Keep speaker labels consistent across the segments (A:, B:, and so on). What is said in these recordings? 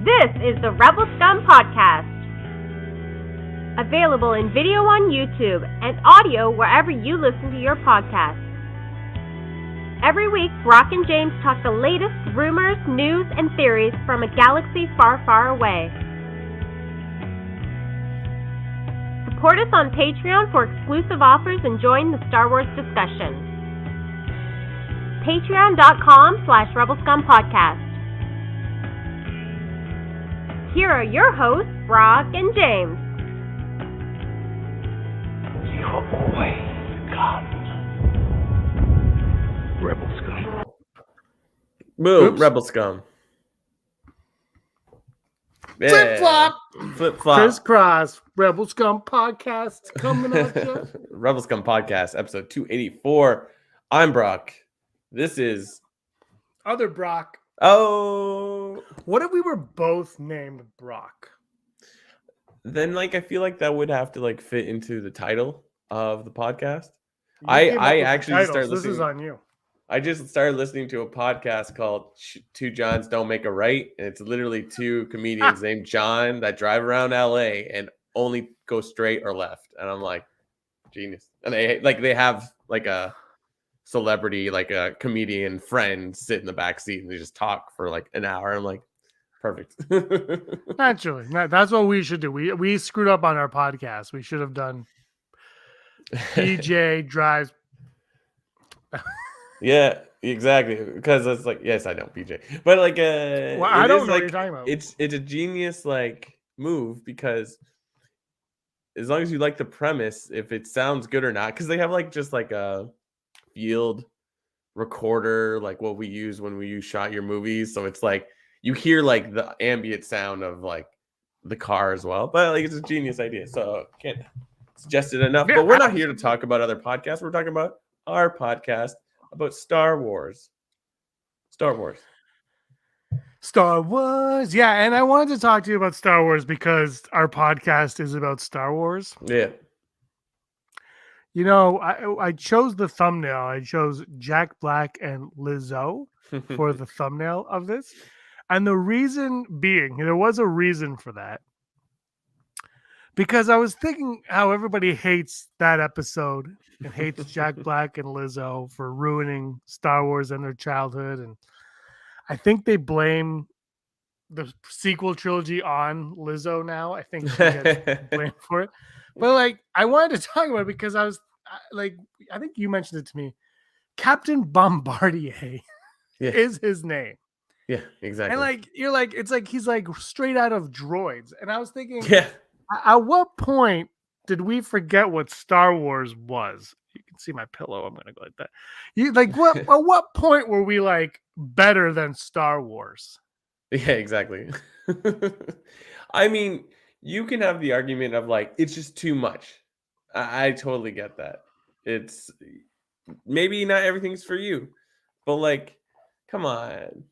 A: This is the Rebel Scum Podcast. Available in video on YouTube and audio wherever you listen to your podcasts. Every week, Brock and James talk the latest rumors, news, and theories from a galaxy far, far away. Support us on Patreon for exclusive offers and join the Star Wars discussion. Patreon.com/RebelScumPodcast. Here are your hosts, Brock and James.
B: You always got Rebel Scum.
C: Boom,
D: Oops.
C: Rebel Scum. Yeah.
D: Flip-flop.
C: Flip-flop.
D: Crisscross. Rebel Scum Podcast coming at you.
C: Rebel Scum Podcast, episode 284. I'm Brock. This is...
D: Other Brock.
C: Oh!
D: What if we were both named Brock?
C: Then, I feel like that would have to, fit into the title of the podcast.
D: You
C: I
D: came up with the
C: actually
D: title,
C: started
D: so this is
C: listening...
D: on you.
C: I just started listening to a podcast called Two Johns Don't Make a Right. And it's literally two comedians named John that drive around LA and only go straight or left. And I'm like, genius. And they have a celebrity, a comedian friend sit in the back seat and they just talk for an hour. I'm like, perfect.
D: Naturally. That's what we should do. We screwed up on our podcast. We should have done PJ drives.
C: Yeah, exactly. Because it's yes, I know PJ, but
D: Well, I don't know what you're talking about.
C: It's a genius move because as long as you like the premise, if it sounds good or not, because they have just a field recorder, what we use when you shot your movies, so it's you hear the ambient sound of the car as well. But it's a genius idea, so can't suggest it enough.
D: Yeah,
C: but we're not here to talk about other podcasts. We're talking about our podcast about Star Wars. Star Wars.
D: Yeah, and I wanted to talk to you about Star Wars because our podcast is about Star Wars.
C: Yeah.
D: You know, I chose the thumbnail. I chose Jack Black and Lizzo for the thumbnail of this. And the reason being, there was a reason for that. Because I was thinking how everybody hates that episode and hates Jack Black and Lizzo for ruining Star Wars and their childhood. And I think they blame the sequel trilogy on Lizzo now. I think she gets blamed for it. But I wanted to talk about it because I was I think you mentioned it to me. Captain Bombardier is his name.
C: Yeah, exactly.
D: And you're it's he's straight out of Droids. And I was thinking,
C: yeah.
D: At what point did we forget what Star Wars was? You can see my pillow. I'm gonna go like that. You what? At what point were we better than Star Wars?
C: Yeah, exactly. I mean, you can have the argument of it's just too much. I totally get that. It's maybe not everything's for you, but come on.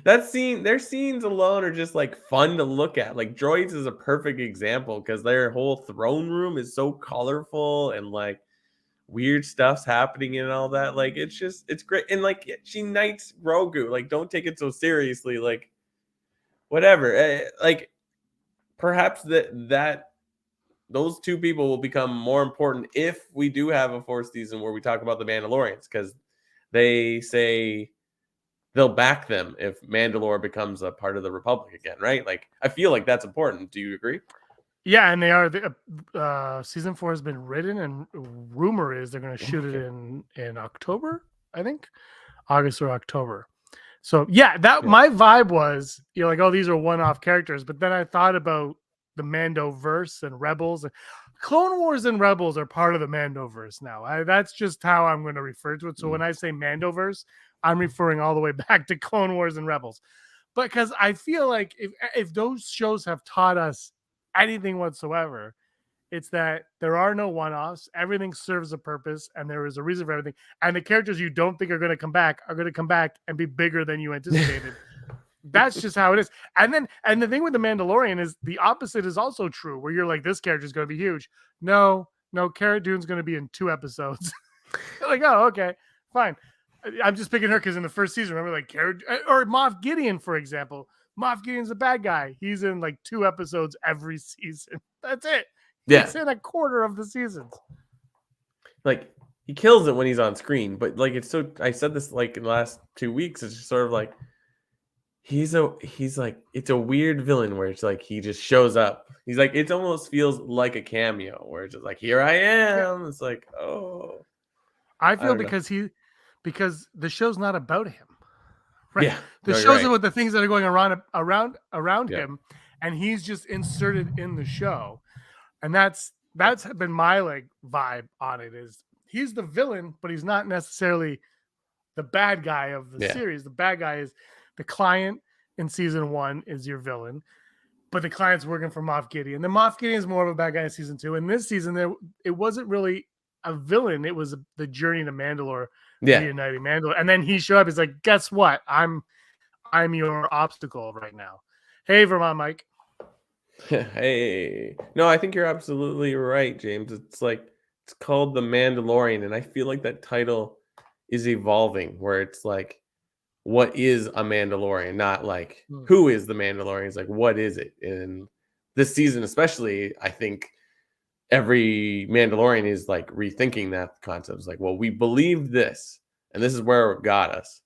C: Their scenes alone are just fun to look at. Droids is a perfect example because their whole throne room is so colorful and weird stuff's happening and all that. It's great. And she knights Grogu. Don't take it so seriously. Whatever. Perhaps that those two people will become more important if we do have a fourth season where we talk about the Mandalorians, because they say they'll back them if Mandalore becomes a part of the Republic again, right? I feel like that's important. Do you agree?
D: Yeah, and they are. Season 4 has been written, and rumor is they're going to shoot it in October, I think, August or October. So my vibe was oh, these are one-off characters, but then I thought about the Mandoverse and Rebels. Clone Wars and Rebels are part of the Mandoverse now. That's just how I'm going to refer to it. So when I say Mandoverse, I'm referring all the way back to Clone Wars and Rebels. But because I feel if those shows have taught us anything whatsoever, it's that there are no one-offs. Everything serves a purpose, and there is a reason for everything. And the characters you don't think are going to come back and be bigger than you anticipated. That's just how it is. And the thing with the Mandalorian is the opposite is also true, where you're this character is going to be huge. No, Cara Dune's going to be in 2 episodes. Oh, okay, fine. I'm just picking her because in the first season, remember Cara or Moff Gideon, for example, Moff Gideon's a bad guy. He's in like 2 episodes every season. That's it.
C: Yeah.
D: He's in a quarter of the seasons.
C: Like he kills it when he's on screen, but like it's so I said this like in the last 2 weeks, it's just sort of like he's like it's a weird villain where it's like he just shows up. He's like it almost feels like a cameo where it's just like here I am. It's like, oh.
D: I
C: I
D: feel
C: don't know.
D: because the show's not about him. Right.
C: Yeah.
D: The
C: no, you're
D: show's
C: right.
D: about the things that are going around
C: Yeah.
D: him, and he's just inserted in the show. And that's been my like vibe on it is he's the villain, but he's not necessarily the bad guy of the
C: Yeah.
D: series. The bad guy is the client in season 1 is your villain, but the client's working for Moff Gideon. The Moff Gideon is more of a bad guy in season 2. And this season, it wasn't really a villain. It was the journey to Mandalore,
C: Yeah.
D: reuniting Mandalore. And then he showed up. He's like, guess what? I'm your obstacle right now. Hey, Vermont Mike.
C: Hey. No, I think you're absolutely right, James. It's like it's called The Mandalorian, and I feel like that title is evolving where it's like what is a Mandalorian, not like who is the Mandalorian. It's like what is it? And this season especially, I think every Mandalorian is like rethinking that concept. It's like, well, we believed this, and this is where it got us.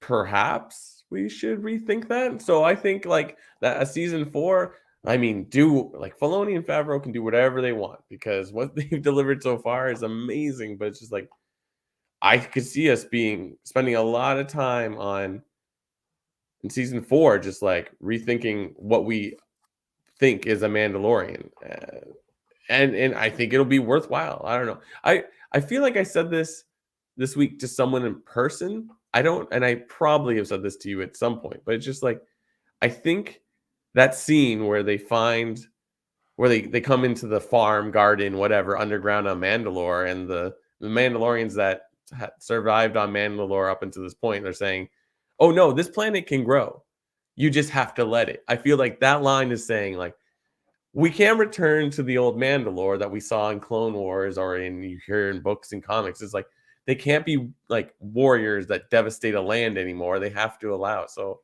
C: Perhaps we should rethink that. So I think like that a season 4, I mean, do like Filoni and Favreau can do whatever they want because what they've delivered so far is amazing. But it's just like I could see us spending a lot of time on in season 4, just like rethinking what we think is a Mandalorian, and I think it'll be worthwhile. I don't know. I feel like I said this week to someone in person. I don't, and I probably have said this to you at some point, but it's just like I think that scene where they come into the farm, garden, whatever, underground on Mandalore, and the Mandalorians that survived on Mandalore up until this point, they're saying, "Oh no, this planet can grow. You just have to let it." I feel like that line is saying like we can't return to the old Mandalore that we saw in Clone Wars or you hear in books and comics. It's like they can't be like warriors that devastate a land anymore. They have to allow. So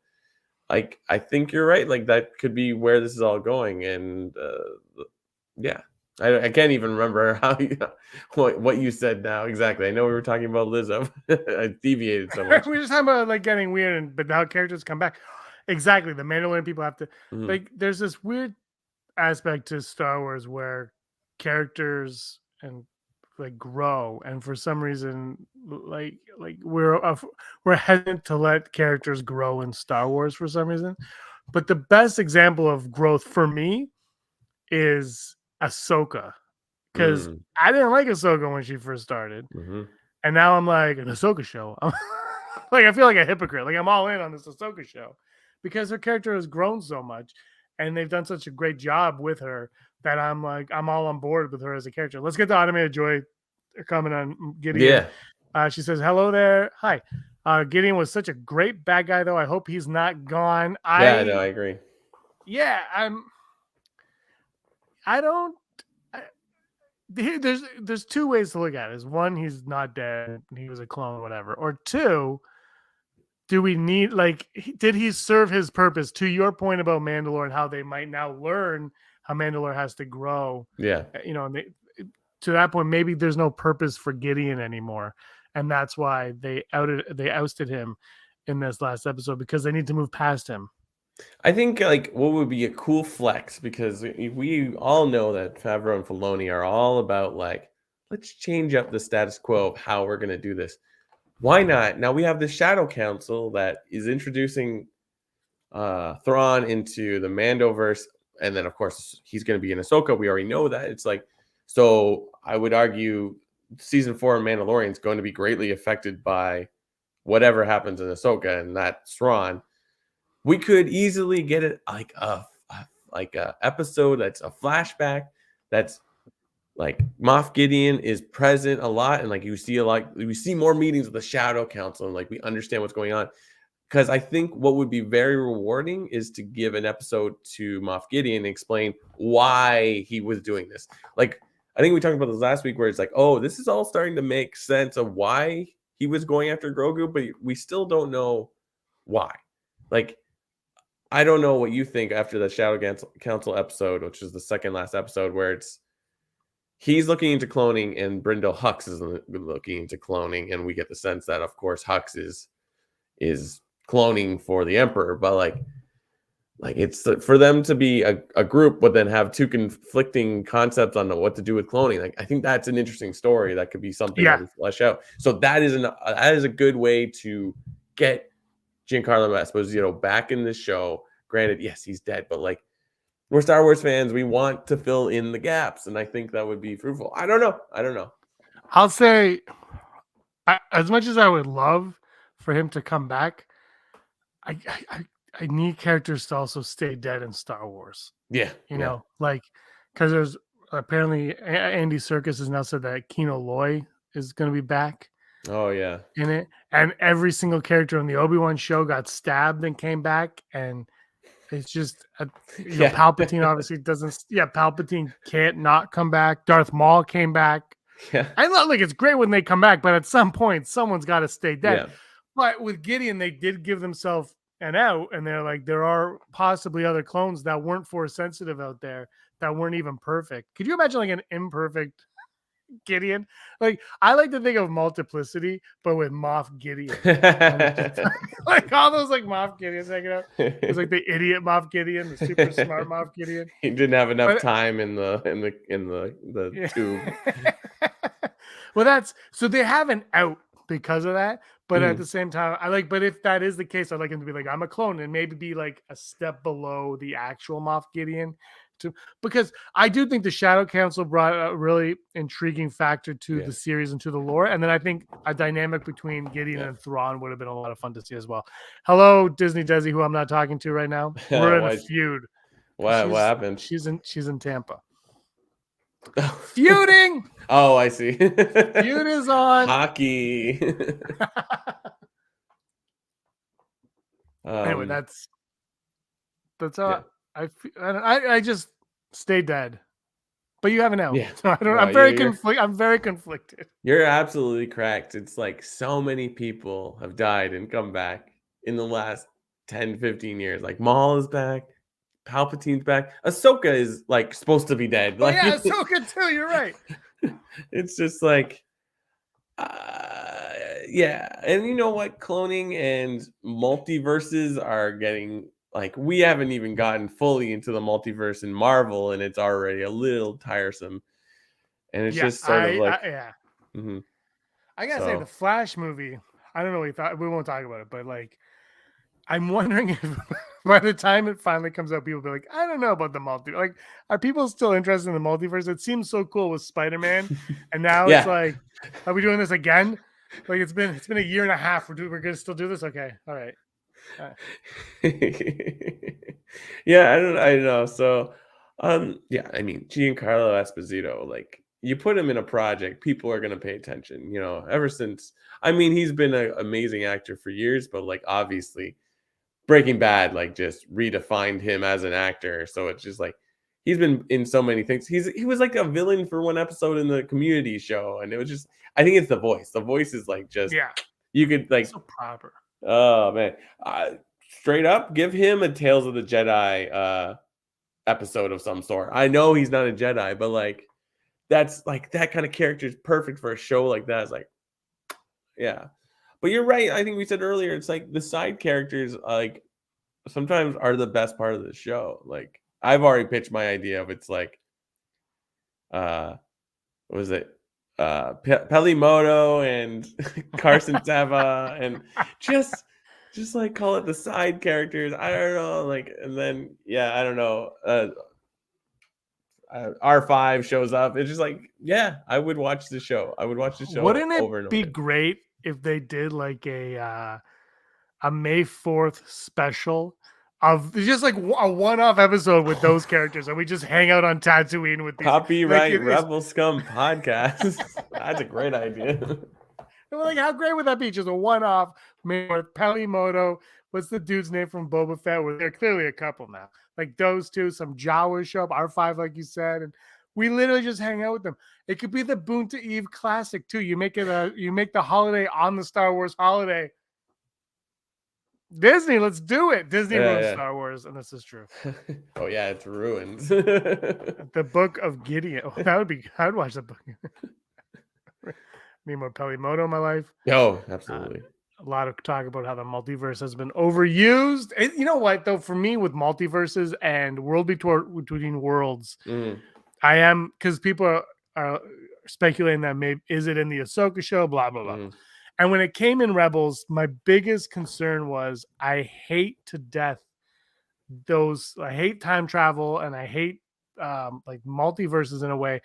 C: like I think you're right. Like that could be where this is all going. And yeah, I can't even remember how what you said now exactly. I know we were talking about Lizzo. I deviated so much.
D: We were just talking about like getting weird, but how characters come back. Exactly, the Mandalorian people have to like. There's this weird aspect to Star Wars where characters and like grow, and for some reason like we're hesitant to let characters grow in Star Wars for some reason. But the best example of growth for me is Ahsoka, because I didn't like Ahsoka when she first started, and now I'm like an Ahsoka show. Like I feel like a hypocrite. Like I'm all in on this Ahsoka show because her character has grown so much, and they've done such a great job with her that I'm like, I'm all on board with her as a character. Let's get to Automated Joy comment on Gideon. Yeah. She says, hello there. Hi. Gideon was such a great bad guy, though. I hope he's not gone.
C: I agree.
D: Yeah, there's 2 ways to look at it. Is one, he's not dead. He was a clone, whatever. Or 2, do we need, like, did he serve his purpose? To your point about Mandalore and how they might now learn how Mandalore has to grow.
C: Yeah.
D: You know, and to that point, maybe there's no purpose for Gideon anymore. And that's why they ousted him in this last episode, because they need to move past him.
C: I think like what would be a cool flex, because we all know that Favreau and Filoni are all about like, let's change up the status quo of how we're going to do this. Why not? Now we have the Shadow Council that is introducing Thrawn into the Mandoverse, and then of course he's going to be in Ahsoka. We already know that. It's like, so I would argue season 4 of Mandalorian is going to be greatly affected by whatever happens in Ahsoka, and that's Thrawn. We could easily get it like a episode that's a flashback that's like Moff Gideon is present a lot, and like we see more meetings with the Shadow Council, and like we understand what's going on. Because I think what would be very rewarding is to give an episode to Moff Gideon and explain why he was doing this. Like I think we talked about this last week, where it's like, oh, this is all starting to make sense of why he was going after Grogu, but we still don't know why. Like I don't know what you think after the Council episode, which is the second last episode, where he's looking into cloning and Brindle Hux is looking into cloning, and we get the sense that, of course, Hux is cloning for the Emperor, but like it's for them to be a group, but then have two conflicting concepts on what to do with cloning. Like, I think that's an interesting story that could be something that we flesh out. So that is a good way to get Giancarlo Esposito back in this show. Granted, yes, he's dead, but like, we're Star Wars fans. We want to fill in the gaps, and I think that would be fruitful. I don't know.
D: I'll say, as much as I would love for him to come back, I need characters to also stay dead in Star Wars.
C: Yeah,
D: you know, like, because there's apparently Andy Serkis has now said that Kino Loy is going to be back.
C: Oh yeah,
D: in it, and every single character on the Obi-Wan show got stabbed and came back, and it's just Palpatine obviously doesn't. Yeah, Palpatine can't not come back. Darth Maul came back.
C: Yeah,
D: I love, like, it's great when they come back, but at some point someone's got to stay dead.
C: Yeah.
D: But with Gideon, they did give themselves an out, and they're like, there are possibly other clones that weren't Force sensitive out there, that weren't even perfect. Could you imagine like an imperfect Gideon? Like, I like to think of Multiplicity, but with Moff Gideon. Like all those like Moff Gideons hanging out. It's like the idiot Moff Gideon, the super smart Moff Gideon.
C: He didn't have enough time in the tube.
D: Well, that's so they have an out because of that. But at the same time, but if that is the case, I'd like him to be like, I'm a clone, and maybe be like a step below the actual Moff Gideon. Because I do think the Shadow Council brought a really intriguing factor to the series and to the lore. And then I think a dynamic between Gideon and Thrawn would have been a lot of fun to see as well. Hello, Disney Desi, who I'm not talking to right now. We're in a feud.
C: What happened?
D: She's in Tampa. Feuding.
C: Oh, I see.
D: Feud is on.
C: Hockey.
D: Anyway, that's all. I just stay dead, but you have an out. So I don't. I'm very conflicted.
C: You're absolutely correct. It's like so many people have died and come back in the last 10, 15 years. Like Maul is back, Palpatine's back. Ahsoka is like supposed to be dead.
D: Oh,
C: like,
D: yeah, Ahsoka too. You're right.
C: It's just like, yeah. And you know what? Cloning and multiverses are getting, like, we haven't even gotten fully into the multiverse in Marvel, and it's already a little tiresome. And it's just sort of like,
D: I gotta say, the Flash movie, I don't know what you thought. We won't talk about it, but like, I'm wondering if by the time it finally comes out, people will be like, I don't know about the multiverse. Like, are people still interested in the multiverse? It seems so cool with Spider-Man, and now it's like, are we doing this again? Like, it's been a year and a half. We're gonna still do this? Okay, all right.
C: Yeah, I don't know. So, yeah, I mean, Giancarlo Esposito, like, you put him in a project, people are gonna pay attention. You know, ever since, I mean, he's been an amazing actor for years, but like, obviously, Breaking Bad like just redefined him as an actor. So it's just like, he's been in so many things. He was like a villain for one episode in the Community show, and it was just, I think it's the voice. The voice is like, just, you could like,
D: so proper.
C: Oh man, straight up, give him a Tales of the Jedi episode of some sort. I know he's not a Jedi, but like, that's like, that kind of character is perfect for a show like that. It's like, yeah. But you're right. I think we said earlier, it's like the side characters, like, sometimes are the best part of the show. Like, I've already pitched my idea of, it's like, what was it? Pelimoto and Carson Teva, and just like call it the side characters. I don't know, like, and then I don't know. R5 shows up. It's just like, I would watch the show.
D: Wouldn't
C: over
D: it
C: and
D: be
C: over.
D: great if they did like a May 4th special of just like a one-off episode with those characters, and we just hang out on Tatooine with these
C: Copyright Rebel Scum podcast. That's a great idea.
D: Like, how great would that be? Just a one-off. Pelimoto. What's the dude's name from Boba Fett? Well, they're clearly a couple now. Like those two, some Jawas show up, R5, like you said, and we literally just hang out with them. It could be the Boonta Eve classic too. You make the holiday on the Star Wars holiday. Disney, let's do it. Disney
C: Yeah,
D: ruined
C: yeah.
D: Star Wars, and this is true.
C: Oh yeah, it's ruined.
D: The Book of Gideon. Oh, that would be. I'd watch that book. Me more Pelimoto in my life.
C: Oh,
D: Uh,
C: absolutely.
D: a lot of talk about how the multiverse has been overused. You know what, though, for me with multiverses and world between worlds,
C: Mm,
D: I am, because people are speculating that maybe is it in the Ahsoka show, blah blah blah.
C: mm,
D: And when it came in Rebels, my biggest concern was I hate to death I hate time travel and I hate like multiverses in a way.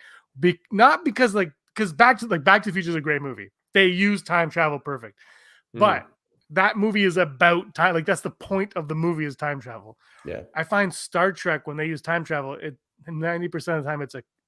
D: Not because because Back to the Future is a great movie. They use time travel perfect.
C: mm.
D: But that movie is about time. Like that's the point of the movie is time travel.
C: Yeah.
D: I find Star Trek when they use time travel, 90% of the time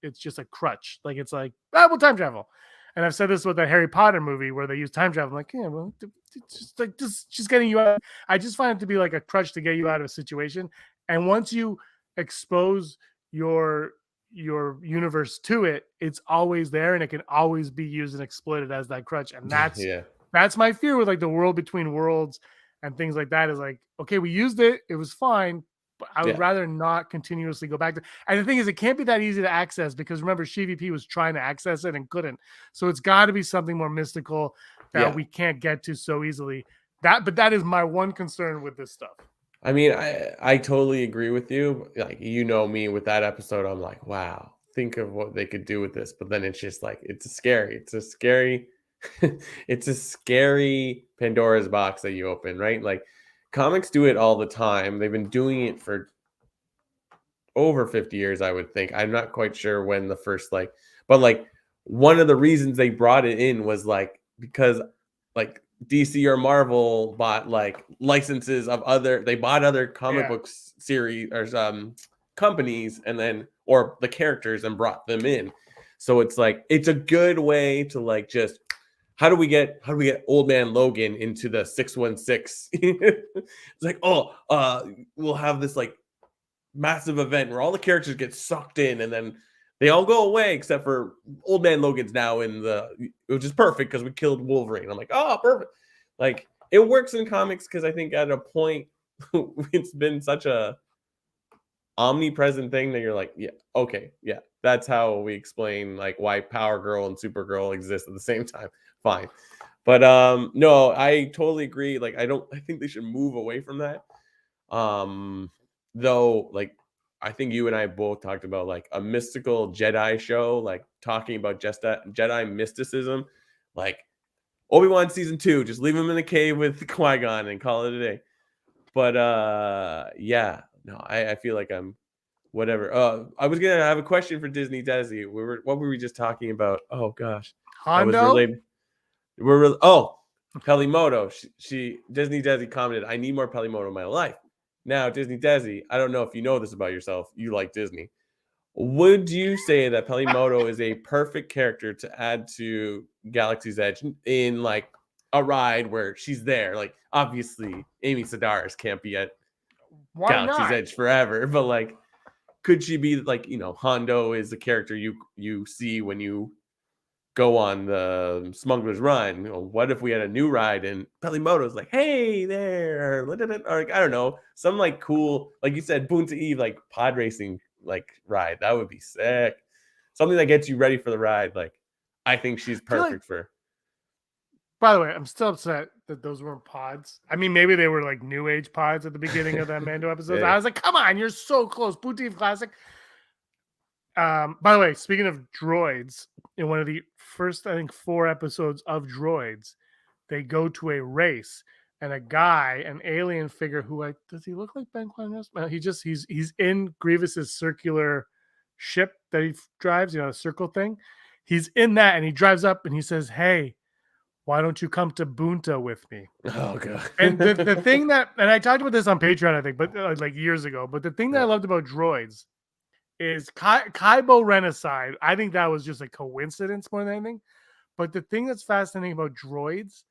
D: it's just a crutch. Like it's like, we'll time travel. And I've said this with the Harry Potter movie where they use time travel. I'm like, yeah, well, it's just like just getting you out. I just find it to be like a crutch to get you out of a situation. And once you expose your universe to it, it's always there and it can always be used and exploited as that crutch. And
C: Yeah.
D: that's my fear with like the world between worlds and things like that is like, okay, we used it, it was fine, but I would
C: Yeah.
D: rather not continuously go back to. And the thing is, it can't be that easy to access because remember, CVP was trying to access it and couldn't. So it's got to be something more mystical that
C: Yeah.
D: we can't get to so easily. But that is my one concern with this stuff.
C: I mean, I totally agree with you. Like, you know me with that episode, I'm like, wow, think of what they could do with this. But then it's just like, it's a scary it's a scary Pandora's box that you open, right? Like comics do it all the time. They've been doing it for over 50 years, I would think. I'm not quite sure when the first but like one of the reasons they brought it in was like because like DC or Marvel bought like licenses of they bought other comic
D: Yeah.
C: books series or companies and then or the characters and brought them in. So it's like it's a good way to like just how do we get old man Logan into the 616? It's like, we'll have this like massive event where all the characters get sucked in and then they all go away except for old man Logan's now which is perfect because we killed Wolverine. I'm like, oh, perfect. Like it works in comics because I think at a point it's been such a omnipresent thing that you're like, yeah, okay, yeah, that's how we explain like why Power Girl and Supergirl exist at the same time. Fine. But no, I totally agree. Like I think they should move away from that. Though like I think you and I both talked about like a mystical Jedi show, like talking about just Jedi mysticism, like Obi-Wan season 2, just leave him in the cave with Qui-Gon and call it a day. But yeah, no, I feel like I'm whatever. I was gonna have a question for Disney Desi. What were we just talking about? Oh gosh, that was
D: Hondo?
C: related. Pelimoto. She Disney Desi commented, "I need more Pelimoto in my life." Now, Disney Desi, I don't know if you know this about yourself. You like Disney. Would you say that Pelimoto is a perfect character to add to Galaxy's Edge in like a ride where she's there? Like, obviously, Amy Sedaris can't be at
D: Why
C: Galaxy's
D: not?
C: Edge forever, but like, could she be like, Hondo is the character you see when you go on the Smuggler's Run? What if we had a new ride and Pelimoto's like, hey there, or like, I don't know, some like cool, like you said, Boonta Eve, like pod racing like ride. That would be sick. Something that gets you ready for the ride. Like, I think she's perfect for.
D: By the way, I'm still upset that those weren't pods. I mean, maybe they were like new age pods at the beginning of that Mando episode.
C: Yeah.
D: I was like, come on, you're so close. Booty Classic. By the way, speaking of droids, in one of the first, I think, 4 episodes of Droids, they go to a race, and a guy, an alien figure, does he look like Ben Quinn? No, he's in Grievous's circular ship that he drives, the circle thing. He's in that, and he drives up, and he says, "Hey, why don't you come to Bunta with me?"
C: Oh god.
D: And the thing that, and I talked about this on Patreon, I think, but like years ago. But the thing that I loved about Droids is Kaibo Renaside. I think that was just a coincidence more than anything. But the thing that's fascinating about Droids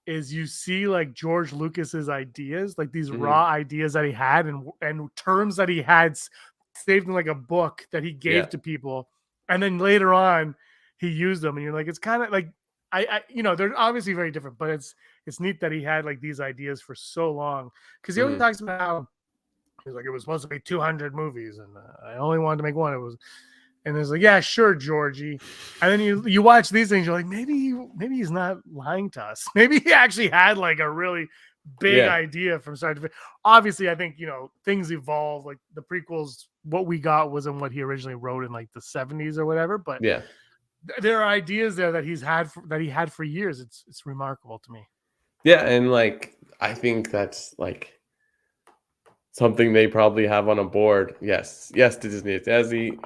D: is you see like George Lucas's ideas, like these raw ideas that he had and terms that he had saved in like a book that he gave to people, and then later on he used them, and you're like, it's kind of like I they're obviously very different, but it's it's neat that he had like these ideas for so long, because he always
C: Mhm.
D: talks about how he's like, it was supposed to be 200 movies and I only wanted to make one. It was, and it's like, yeah, sure, Georgie. And then you watch these things, you're like, maybe he's not lying to us. Maybe he actually had like a really big
C: Yeah.
D: idea from start to finish. Obviously, I think, you know, things evolve. Like the prequels, what we got wasn't what he originally wrote in like the 70s or whatever. But
C: Yeah.
D: there are ideas there that he had for years. It's remarkable to me.
C: Yeah, and like I think that's like something they probably have on a board. Yes, to Disney. It's Ezzy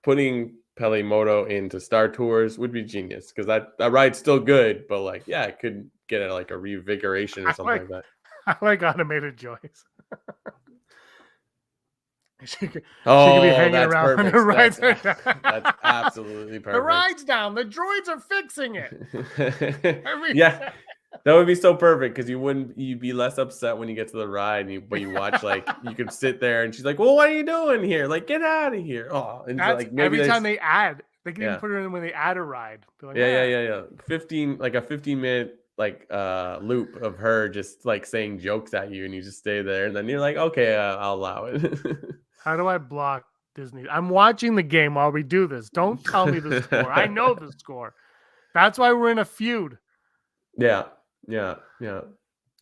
C: putting Pelimoto into Star Tours would be genius because that ride's still good, but like, yeah, it could get like a revigoration or something like that.
D: I like Automated Joyce. She could be hanging
C: That's
D: around when
C: perfect.
D: the rides are
C: That's
D: down.
C: absolutely perfect.
D: The ride's down. The droids are fixing it. I mean,
C: yeah, that would be so perfect because you'd be less upset when you get to the ride, but you watch like you could sit there and she's like, "Well, what are you doing here? Like, get out of here!" Oh, and
D: that's
C: like maybe
D: every time they add. They can even
C: Yeah.
D: put it in when they add a ride. Be like,
C: yeah. 15-minute like loop of her just like saying jokes at you, and you just stay there, and then you're like, okay, I'll allow it.
D: How do I block Disney? I'm watching the game while we do this. Don't tell me the score. I know the score. That's why we're in a feud.
C: Yeah. You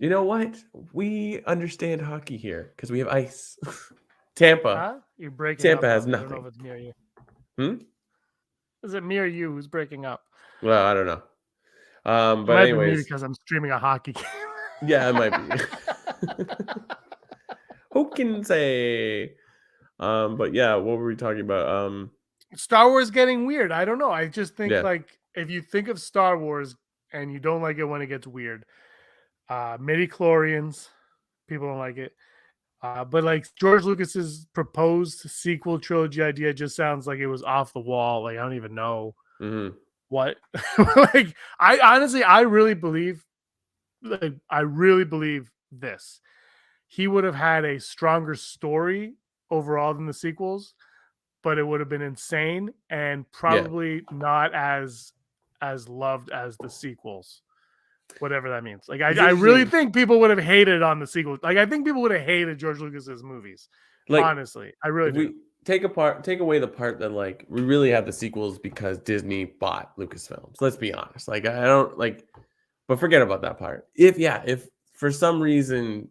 C: know what? We understand hockey here because we have ice. Tampa.
D: Huh? You're breaking
C: Tampa
D: up.
C: has
D: I don't know
C: nothing.
D: if it's me or you.
C: Hmm?
D: Is it me or you who's breaking up?
C: Well, I don't know.
D: It
C: But
D: might be me
C: anyways,
D: because I'm streaming a hockey game.
C: yeah, it might be. Who can say? But yeah, what were we talking about?
D: Star Wars getting weird. I don't know. I just think
C: Yeah.
D: like if you think of Star Wars and you don't like it when it gets weird, midi-chlorians, people don't like it. But like George Lucas's proposed sequel trilogy idea just sounds like it was off the wall. Like I don't even know
C: Mm-hmm.
D: what. Like I really believe this. He would have had a stronger story overall than the sequels, but it would have been insane and probably not as loved as the sequels. Whatever that means. Like I really think people would have hated on the sequel. Like I think people would have hated George Lucas's movies.
C: Like,
D: honestly, I really
C: if
D: do.
C: we take away the part that like we really have the sequels because Disney bought Lucasfilms. Let's be honest. Like I don't like, but forget about that part. If for some reason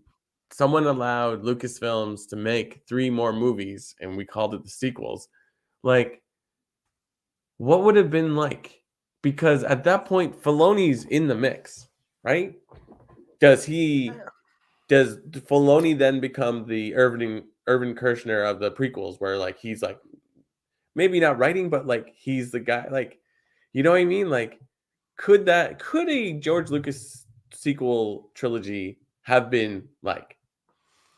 C: someone allowed Lucasfilms to make 3 more movies and we called it the sequels, like what would it have been like? Because at that point, Filoni's in the mix, right? Does Filoni then become the Irvin Kershner of the prequels, where like he's like maybe not writing, but like he's the guy, like you know what I mean? Like could a George Lucas sequel trilogy have been like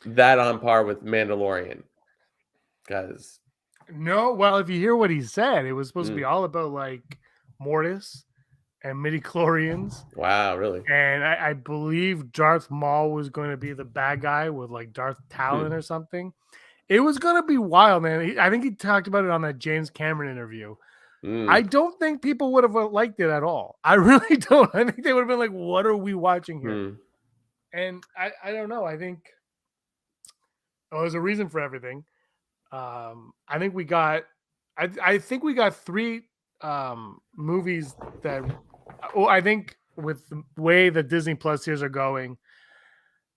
C: that on par with Mandalorian? Because
D: No, well, if you hear what he said, it was supposed to be all about like Mortis and midi-chlorians.
C: wow, really?
D: And I believe Darth Maul was going to be the bad guy with like Darth Talon or something. It was going to be wild, man. I think he talked about it on that James Cameron interview. I don't think people would have liked it at all. I really don't. I think they would have been like, what are we watching here? And I don't know. I think there's a reason for everything. I think we got 3 movies that I think with the way the Disney Plus tiers are going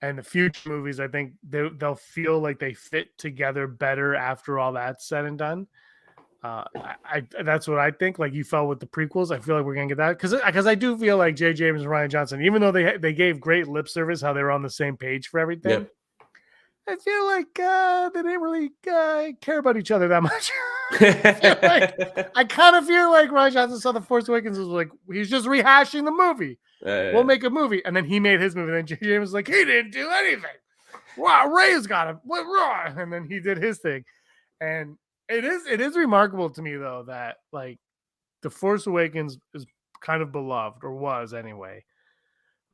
D: and the future movies, I think they'll feel like they fit together better after all that's said and done. That's what I think. Like you felt with the prequels, I feel like we're gonna get that because I do feel like J.J. Abrams and Rian Johnson, even though they gave great lip service, how they were on the same page for everything.
C: Yep.
D: I feel like they didn't really care about each other that much. I kind of feel like Rian Johnson saw The Force Awakens was like he's just rehashing the movie. We'll make a movie, and then he made his movie. And then J.J. was like, he didn't do anything. Wow, Ray's got him. What wrong? And then he did his thing, and it is remarkable to me though that like The Force Awakens is kind of beloved, or was anyway.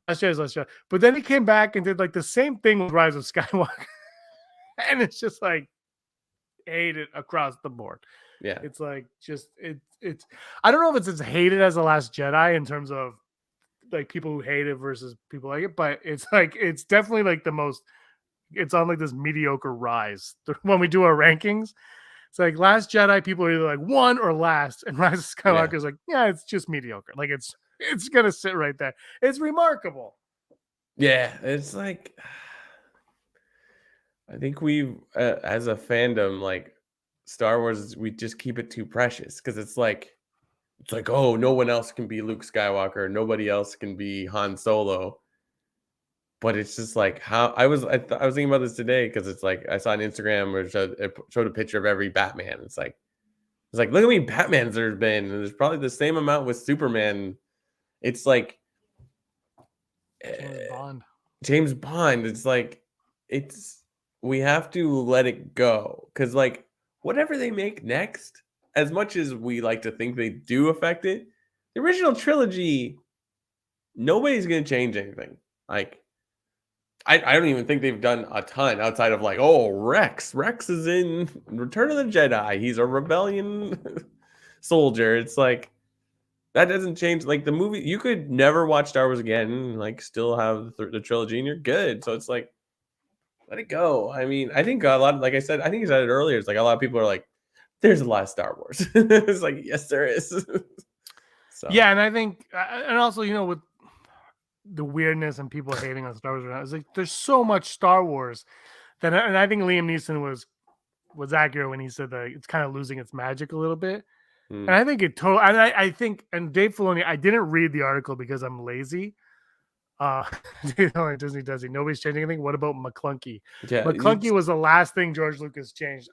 D: Last Jedi. But then he came back and did like the same thing with Rise of Skywalker. And it's just like hated across the board.
C: Yeah.
D: It's like just it's I don't know if it's as hated as The Last Jedi in terms of like people who hate it versus people like it, but it's like it's definitely like the most. It's on like this mediocre rise when we do our rankings. It's like Last Jedi, people are either like one or last, and Rise of Skywalker is like, yeah, it's just mediocre. Like it's gonna sit right there. It's remarkable.
C: Yeah, it's like I think we, as a fandom, like Star Wars, we just keep it too precious because it's like, oh, no one else can be Luke Skywalker, nobody else can be Han Solo. But it's just like how I was thinking about this today because it's like I saw on Instagram where it showed a picture of every Batman. It's like look how many Batmans there's been, and there's probably the same amount with Superman. It's like
D: James Bond.
C: James Bond. It's like we have to let it go because like whatever they make next, as much as we like to think they do affect it, the original trilogy, nobody's gonna change anything. Like I don't even think they've done a ton outside of like, oh, Rex. Rex is in Return of the Jedi. He's a rebellion soldier. It's like that doesn't change. Like the movie, you could never watch Star Wars again, and like still have the trilogy, and you're good. So it's like, let it go. I mean, I think a lot. Like I said, I think I said it earlier. It's like a lot of people are like, "There's a lot of Star Wars." It's like, yes, there is. So
D: Yeah, and I think, and also, you know, with the weirdness and people hating on Star Wars right now, it's like there's so much Star Wars that, and I think Liam Neeson was accurate when he said that it's kind of losing its magic a little bit. And I think it totally, and I think, and Dave Filoni, I didn't read the article because I'm lazy. Disney does it. Nobody's changing anything. What about McClunky?
C: yeah,
D: McClunky was the last thing George Lucas changed.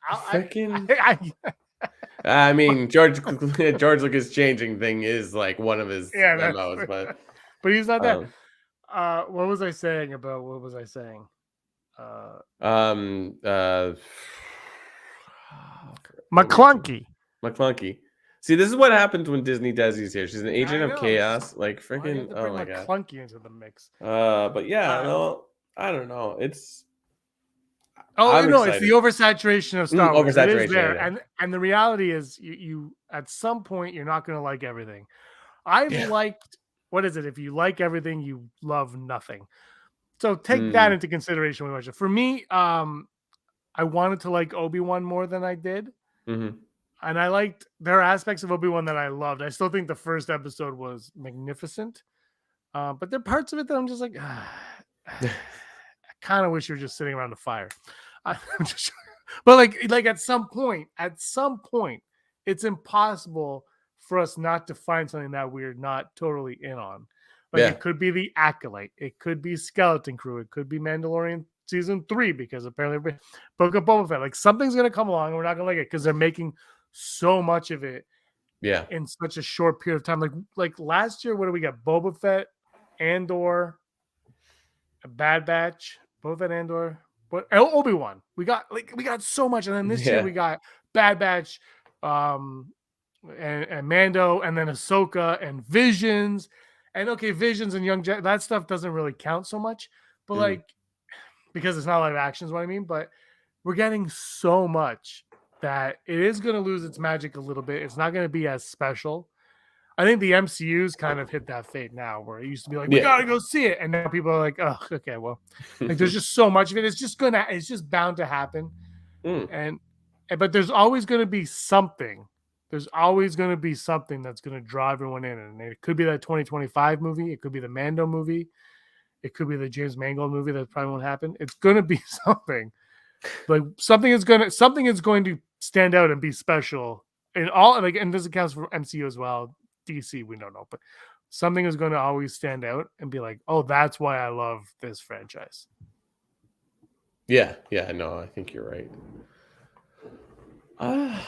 C: I mean, George Lucas changing thing is like one of his MOs, but
D: he's not that. What was I saying about? What was I saying? McClunky.
C: See, this is what happens when Disney does these here. She's an agent of chaos, like freaking. Oh my god,
D: McClunky into the mix.
C: But yeah, no, I don't know. It's
D: it's the oversaturation of Star Wars. It is there,
C: yeah.
D: and the reality is, you at some point you're not going to like everything. I've liked. What is it? If you like everything, you love nothing. So take that into consideration when you watch it. For me, I wanted to like Obi-Wan more than I did.
C: Mm-hmm.
D: And there are aspects of Obi-Wan that I loved. I still think the first episode was magnificent. But there are parts of it that I'm just like, I kind of wish you were just sitting around the fire. But like at some point, it's impossible for us not to find something that we're not totally in on. Like it could be the Acolyte, it could be Skeleton Crew, it could be Mandalorian season 3 because apparently Book of Boba Fett. Like something's gonna come along and we're not gonna like it because they're making so much of it in such a short period of time. Like last year, what do we got? Boba Fett, Andor, a Bad Batch, Boba Fett, Andor, Obi-Wan. We got so much, and then this year we got Bad Batch, and Mando, and then Ahsoka and Visions. And okay, Visions and Young Jet, that stuff doesn't really count so much, but like because it's not live action is what I mean. But we're getting so much that it is going to lose its magic a little bit. It's not going to be as special. I think the MCU's kind of hit that fate now, where it used to be like, we gotta go see it, and now people are like, oh, okay, well, like there's just so much of it. It's just bound to happen, but there's always going to be something. There's always going to be something that's going to draw everyone in, and it could be that 2025 movie, it could be the Mando movie, it could be the James Mangold movie that probably won't happen. It's going to be something. Like something is going to stand out and be special. And this accounts for MCU as well. DC, we don't know, but something is going to always stand out and be like, oh, that's why I love this franchise.
C: Yeah, no, I think you're right. I'm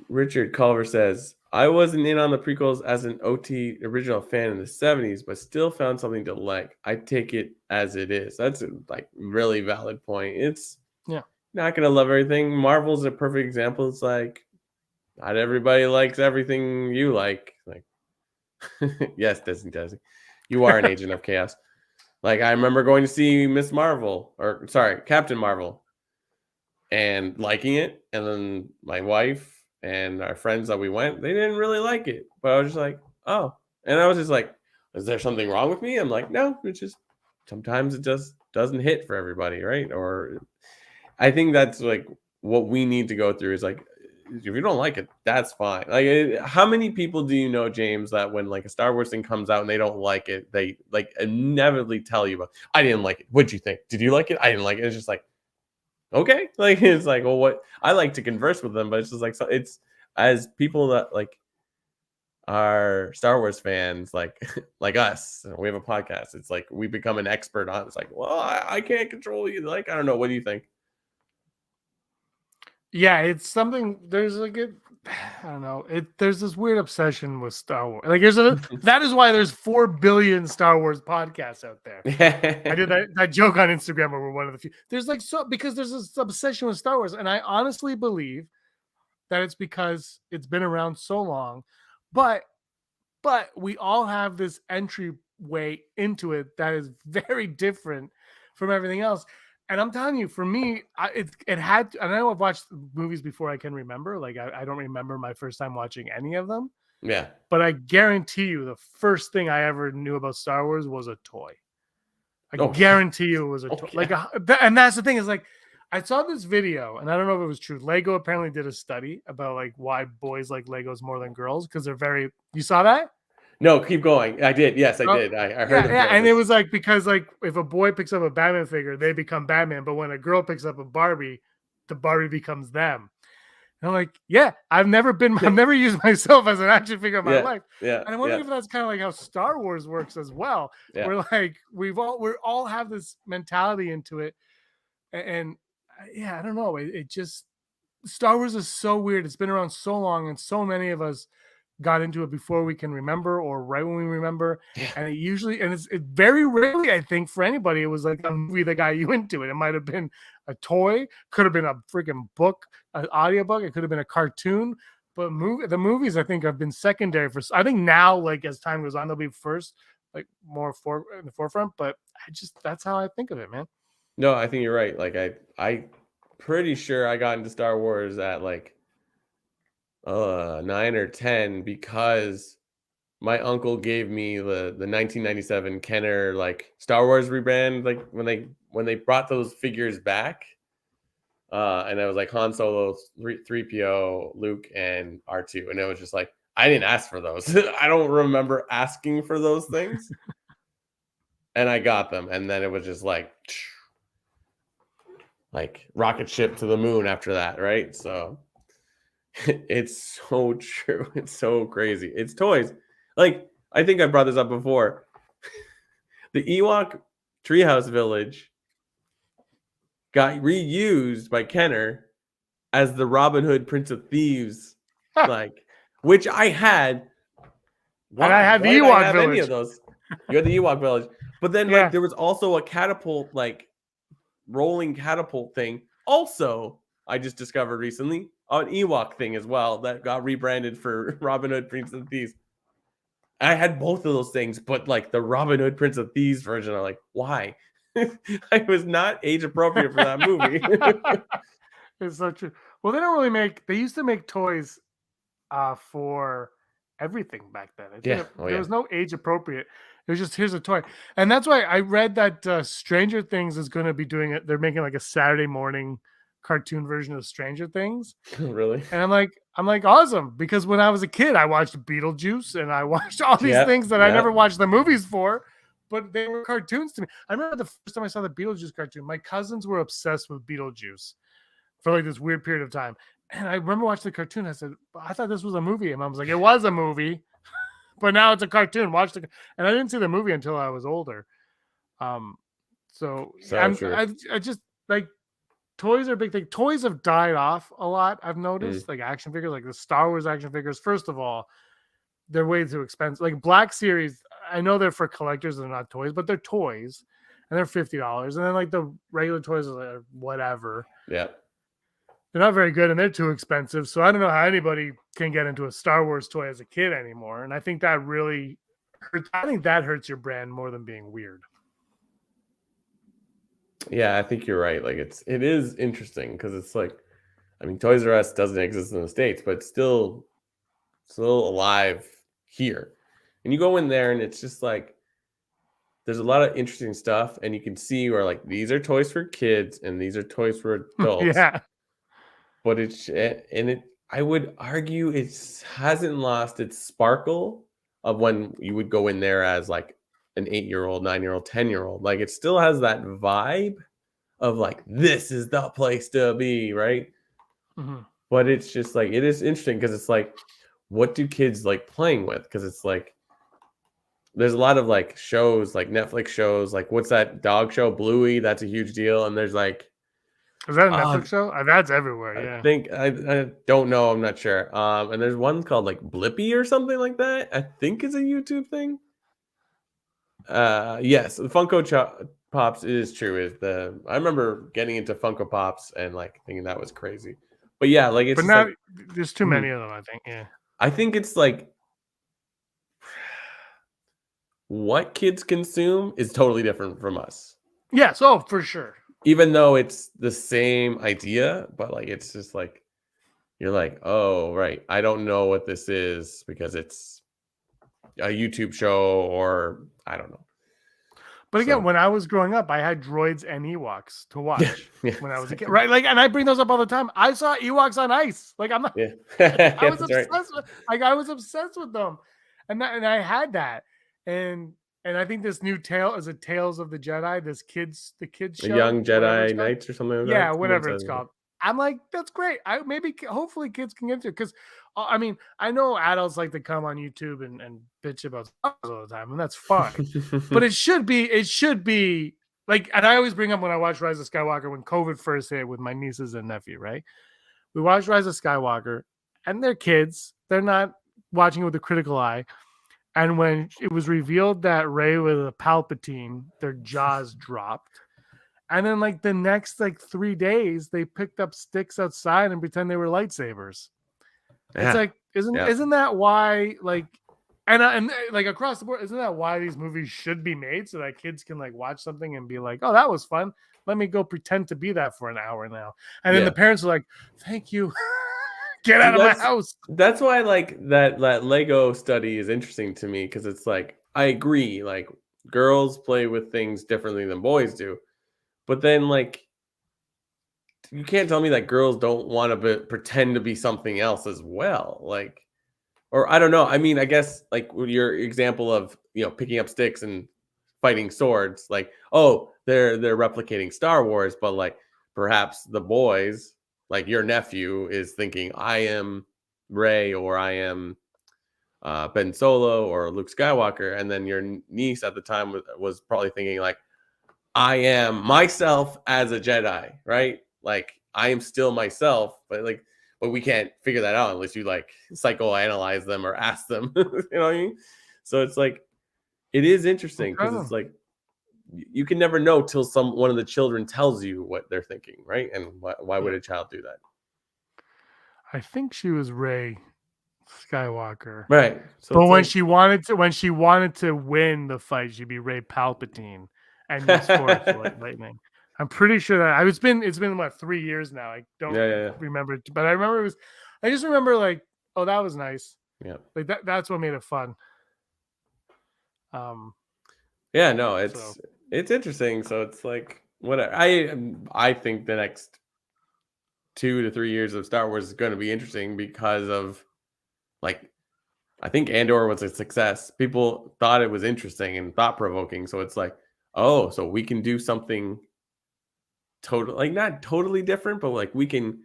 C: Richard Culver says, I wasn't in on the prequels as an OT original fan in the 70s, but still found something to like. I take it as it is. That's a really valid point. It's not gonna love everything. Marvel's a perfect example. It's like not everybody likes everything you like. Like yes, Disney. You are an agent of chaos. Like I remember going to see Captain Marvel and liking it, and then my wife and our friends that we went, they didn't really like it. But I was just like, oh, and I was just like, is there something wrong with me? I'm like, no, it's just sometimes it just doesn't hit for everybody, right? Or I think that's like what we need to go through is like, if you don't like it, that's fine. Like, how many people do you know, James, that when like a Star Wars thing comes out and they don't like it, they like inevitably tell you about, I didn't like it. What'd you think? Did you like it? I didn't like it. It's just like, okay. Like, it's like, well, what I like to converse with them, but it's just like, so it's as people that like are Star Wars fans, like, like us, we have a podcast. It's like, we become an expert on, it's like, well, I can't control you. Like, I don't know. What do you think?
D: Yeah, it's something. There's like a, I don't know. There's this weird obsession with Star Wars. Like that is why there's 4 billion Star Wars podcasts out there. I did that joke on Instagram where we're one of the few. There's like so because there's this obsession with Star Wars, and I honestly believe that it's because it's been around so long, but we all have this entryway into it that is very different from everything else. And I'm telling you, for me, it had. And I know I've watched movies before I can remember. Like I don't remember my first time watching any of them.
C: Yeah.
D: But I guarantee you, the first thing I ever knew about Star Wars was a toy. I guarantee you it was a toy.
C: Yeah.
D: And that's the thing is like, I saw this video, and I don't know if it was true. Lego apparently did a study about like why boys like Legos more than girls because they're very. You saw that?
C: No, keep going. I did. Yes, I did. I heard.
D: Yeah, and it was like because like if a boy picks up a Batman figure, they become Batman. But when a girl picks up a Barbie, the Barbie becomes them. And I'm like, yeah, I've never used myself as an action figure in my life.
C: Yeah.
D: And I'm wondering if that's kind of like how Star Wars works as well.
C: Yeah.
D: We're like we all have this mentality into it, and yeah, I don't know. It just Star Wars is so weird. It's been around so long, and so many of us got into it before we can remember or right when we remember.
C: Yeah.
D: And it's very rarely, I think, for anybody, it was like a movie that got you into it. It might have been a toy, could have been a freaking book, an audiobook, it could have been a cartoon. But the movies, I think, have been secondary for. I think now, like as time goes on, they'll be first, like more in the forefront. But that's how I think of it, man.
C: No, I think you're right. Like I pretty sure I got into Star Wars at like 9 or 10 because my uncle gave me the 1997 Kenner like Star Wars rebrand, like when they brought those figures back. And it was like Han Solo, 3PO, Luke, and R2. And it was just like, I didn't ask for those. I don't remember asking for those things. And I got them. And then it was just like rocket ship to the moon after that, right? So it's so true. It's so crazy. It's toys. Like, I think I brought this up before. The Ewok Treehouse Village got reused by Kenner as the Robin Hood Prince of Thieves, like, which I had.
D: And I had the Ewok Village.
C: Any of those? You had the Ewok Village, but then like there was also a catapult, like rolling catapult thing. Also, I just discovered recently an Ewok thing as well that got rebranded for Robin Hood Prince of Thieves. I had both of those things, but like the Robin Hood Prince of Thieves version, I'm like, why? I was not age appropriate for that movie.
D: It's so true. Well, they used to make toys for everything back then. There was no age appropriate. It was just, here's a toy. And that's why I read that Stranger Things is going to be doing it. They're making like a Saturday morning cartoon version of Stranger Things.
C: Really?
D: And I'm like, awesome. Because when I was a kid, I watched Beetlejuice and I watched all these things that I never watched the movies for. But they were cartoons to me. I remember the first time I saw the Beetlejuice cartoon, my cousins were obsessed with Beetlejuice for like this weird period of time. And I remember watching the cartoon. I said, I thought this was a movie. And Mom was like, it was a movie, but now it's a cartoon. And I didn't see the movie until I was older. So I just like toys are a big thing. Toys have died off a lot. I've noticed like action figures, like the Star Wars action figures. First of all, they're way too expensive. Like Black Series, I know they're for collectors, they're not toys, but they're toys and they're $50. And then like the regular toys are like whatever.
C: Yeah.
D: They're not very good and they're too expensive. So I don't know how anybody can get into a Star Wars toy as a kid anymore. And I think that really hurts. I think that hurts your brand more than being weird.
C: Yeah, I think you're right. Like it is interesting because it's like, I mean, Toys R Us doesn't exist in the States, but it's still alive here. And you go in there and it's just like there's a lot of interesting stuff, and you can see where like these are toys for kids and these are toys for adults.
D: Yeah.
C: But I would argue it hasn't lost its sparkle of when you would go in there as like an 8-year-old, 9-year-old, 10-year-old. Like it still has that vibe of like this is the place to be, right?
D: Mhm.
C: But it's just like it is interesting because it's like, what do kids like playing with? Because it's like there's a lot of like shows, like Netflix shows, like what's that dog show, Bluey? That's a huge deal. And there's like,
D: Is that a
C: uh,
D: Netflix show? That's everywhere.
C: I
D: Yeah.
C: think I don't know, I'm not sure. And there's one called like Blippy or something like that. I think it's a YouTube thing. Yes, the Pops is true. I remember getting into Funko Pops and like thinking that was crazy. But yeah, like it's
D: But
C: just
D: now
C: like
D: there's too
C: mhm.
D: many of them, I think. Yeah.
C: I think it's like what kids consume is totally different from us.
D: Yes. Oh, for sure.
C: Even though it's the same idea, but like it's just like you're like, oh right, I don't know what this is because it's a YouTube show or I don't know.
D: But again,
C: So
D: when I was growing up, I had droids and Ewoks to watch
C: yeah,
D: when I was a kid,
C: exactly.
D: right? Like, and I bring those up all the time. I saw Ewoks on ice. Like, I'm not.
C: Yeah,
D: I
C: yeah,
D: was
C: that's right.
D: obsessed with. Like, I was obsessed with them, and I had that, and I think this new tale is a Tales of the Jedi. The kids
C: A
D: show,
C: Young
D: whatever it's
C: Jedi
D: called.
C: Knights or something like
D: Yeah,
C: that. Someone
D: whatever
C: says
D: it's called. I'm like, that's great. Hopefully kids can get into it because, I mean, I know adults like to come on YouTube and bitch about stuff all the time, and that's fine. But it should be like, and I always bring up when I watch Rise of Skywalker when COVID first hit with my nieces and nephew, right? We watched Rise of Skywalker, and they're kids. They're not watching it with a critical eye. And when it was revealed that Rey was a Palpatine, their jaws dropped. And then like the next like 3 days, they picked up sticks outside and pretend they were lightsabers. It's
C: Yeah,
D: like,
C: yeah.
D: isn't that why like and like across the board, isn't that why these movies should be made so that kids can like watch something and be like, oh, that was fun. Let me go pretend to be that for an hour now. And then
C: Yeah.
D: the parents are like, thank you. Get
C: See,
D: out of my house.
C: that's why like that Lego study is interesting to me because it's like I agree, like girls play with things differently than boys do, but then like you can't tell me that girls don't want to pretend to be something else as well, like or I don't know. I mean, I guess like with your example of picking up sticks and fighting swords, like oh they're replicating Star Wars, but like perhaps the boys like your nephew is thinking I am Rey or I am Ben Solo or Luke Skywalker, and then your niece at the time was probably thinking like I am myself as a Jedi, right? Like I am still myself, but we can't figure that out unless you like psychoanalyze them or ask them. You know what I mean? So it's like it is interesting because it's like you can never know till one of the children tells you what they're thinking, right? And why would a child do that?
D: I think she was Rey Skywalker.
C: Right. So
D: But
C: it's
D: when
C: like
D: she wanted to win the fight, she'd be Rey Palpatine and use force like lightning. I'm pretty sure that it's been what 3 years now. I don't
C: yeah.
D: remember, but I remember I just remember like, oh, that was nice.
C: Yeah.
D: Like that's what made it fun.
C: Yeah, no, it's interesting. So it's like whatever. I think the next 2 to 3 years of Star Wars is going to be interesting because of like I think Andor was a success. People thought it was interesting and thought provoking. So it's like, oh, so we can do something like not totally different, but like we can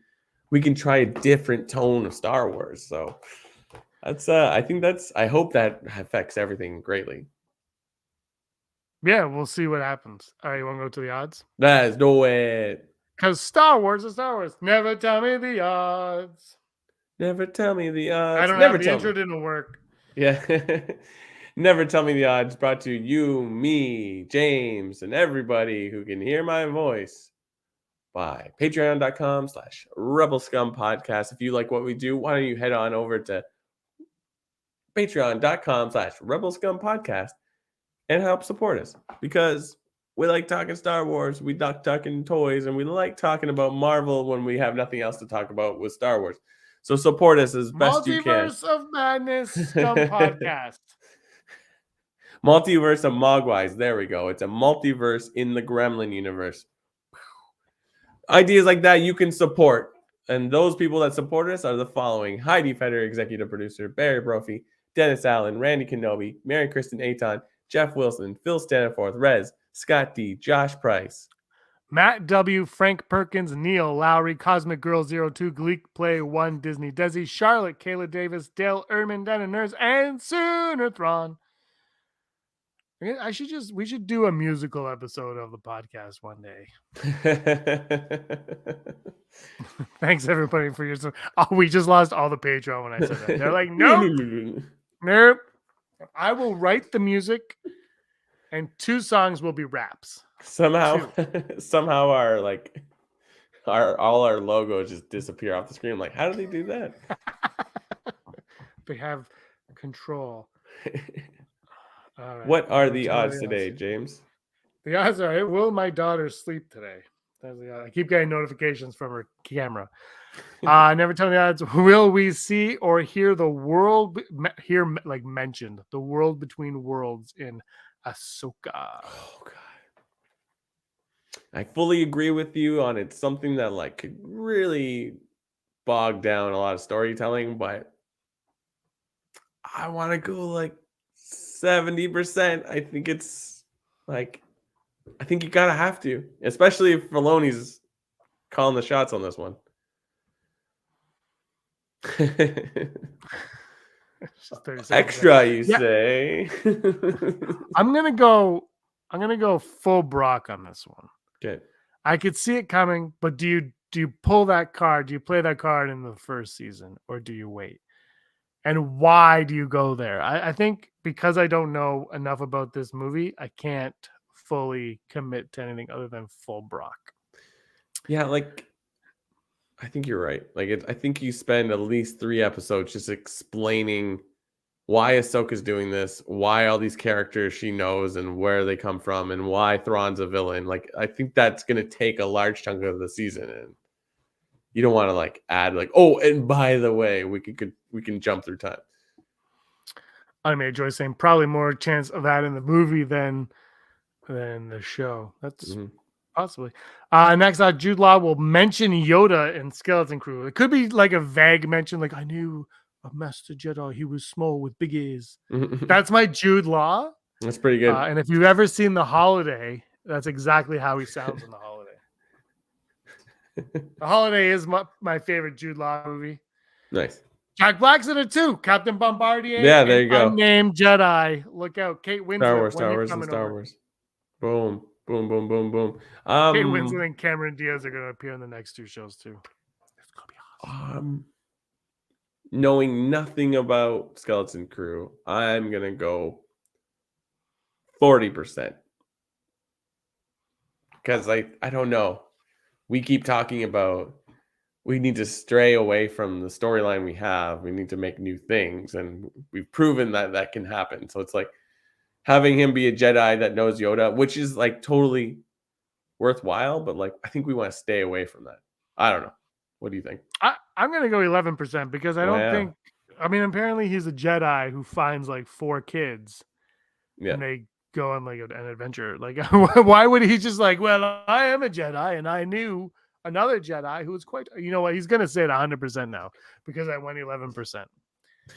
C: try a different tone of Star Wars. So that's I hope that affects everything greatly.
D: Yeah, we'll see what happens. All right, you want to go to the odds?
C: Let's do it.
D: Because Star Wars is Star Wars. Never tell me the odds.
C: Never tell me the odds.
D: I don't
C: Never
D: have the
C: tell
D: intro
C: me.
D: didn't work.
C: Yeah. Never tell me the odds. Brought to you, me, James, and everybody who can hear my voice by patreon.com/Rebel Scum Podcast. If you like what we do, why don't you head on over to patreon.com/Rebel Scum Podcast and help support us because We like talking Star Wars. We like talking toys, and we like talking about Marvel when we have nothing else to talk about with Star Wars. So support us as best you can.
D: Multiverse of Madness Scum Podcast.
C: Multiverse of Mogwais. There we go. It's a multiverse in the Gremlin universe. Ideas like that you can support. And those people that support us are the following: Heidi Feder, executive producer, Barry Brophy, Dennis Allen, Randy Kenobi, Mary Kristen Aton, Jeff Wilson, Phil Staniforth, Rez, Scott D, Josh Price,
D: Matt W, Frank Perkins, Neil Lowry, Cosmic Girl 02, Gleek Play 1, Disney Desi, Charlotte, Kayla Davis, Dale Erman, Dana Nurse, and Sooner Thrawn. We should do a musical episode of the podcast one day. Thanks everybody for your support. Oh, we just lost all the Patreon when I said that. They're like, nope. Nope. I will write the music and 2 songs will be raps.
C: Somehow all our logos just disappear off the screen. I'm like, how do they do that?
D: They have control. All right.
C: What are the odds today, James?
D: The odds are, will my daughter sleep today? I keep getting notifications from her camera. Never tell me the odds. Will we see or hear the world mentioned? The world between worlds in Ahsoka.
C: Oh God. I fully agree with you on it's something that like could really bog down a lot of storytelling, but I want to go like 70%. I think it's like, I think you gotta have to, especially if Filoni's calling the shots on this one. Extra, you say?
D: I'm gonna go full Brock on this one.
C: Okay.
D: I could see it coming, but do you pull that card? Do you play that card in the first season, or do you wait? And why do you go there? I think because I don't know enough about this movie, I can't fully commit to anything other than full Brock.
C: Yeah, like I think you're right. Like I think you spend at least 3 episodes just explaining why Ahsoka's doing this, why all these characters she knows and where they come from, and why Thrawn's a villain. Like I think that's gonna take a large chunk of the season, and you don't want to like add like, oh, and by the way, we can jump through time.
D: I made Joy saying probably more chance of that in the movie than the show. That's possibly. Next, Jude Law will mention Yoda in Skeleton Crew. It could be like a vague mention, like I knew a Master Jedi. He was small with big ears. That's my Jude Law.
C: That's pretty good.
D: And if you've ever seen The Holiday, that's exactly how he sounds in The Holiday. The Holiday is my favorite Jude Law movie.
C: Nice.
D: Jack Black's in it too. Captain Bombardier.
C: Yeah, there you go.
D: Unnamed Jedi. Look out. Kate Winslet.
C: Star Wars, and Star Wars. Boom, boom, boom, boom, boom.
D: Kate Winslet and Cameron Diaz are going to appear in the next 2 shows too. It's going to be awesome.
C: Knowing nothing about Skeleton Crew, I'm going to go 40%. Because I don't know. We keep talking about we need to stray away from the storyline we have. We need to make new things. And we've proven that can happen. So it's like having him be a Jedi that knows Yoda, which is like totally worthwhile. But like, I think we want to stay away from that. I don't know. What do you think?
D: I'm going to go 11% because I don't think, I mean, apparently he's a Jedi who finds like 4 kids. Yeah. And they go on like an adventure. Like, why would he just like, well, I am a Jedi and I knew another Jedi who was quite, you know what? He's going to say it 100% now because I went 11%.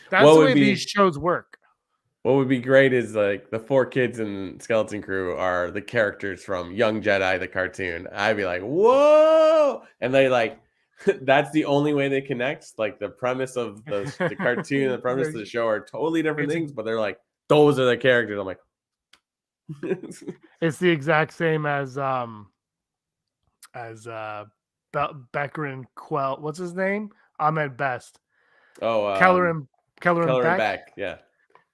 D: That's the way these shows work.
C: What would be great is like the 4 kids in Skeleton Crew are the characters from Young Jedi, the cartoon. I'd be like, whoa. And they like, that's the only way they connect. Like the premise of the cartoon and the premise of the show are totally different things, but they're like, those are the characters. I'm like,
D: it's the exact same as Becker and Quell. What's his name? Ahmed Best.
C: Oh,
D: Kelleran
C: Beck.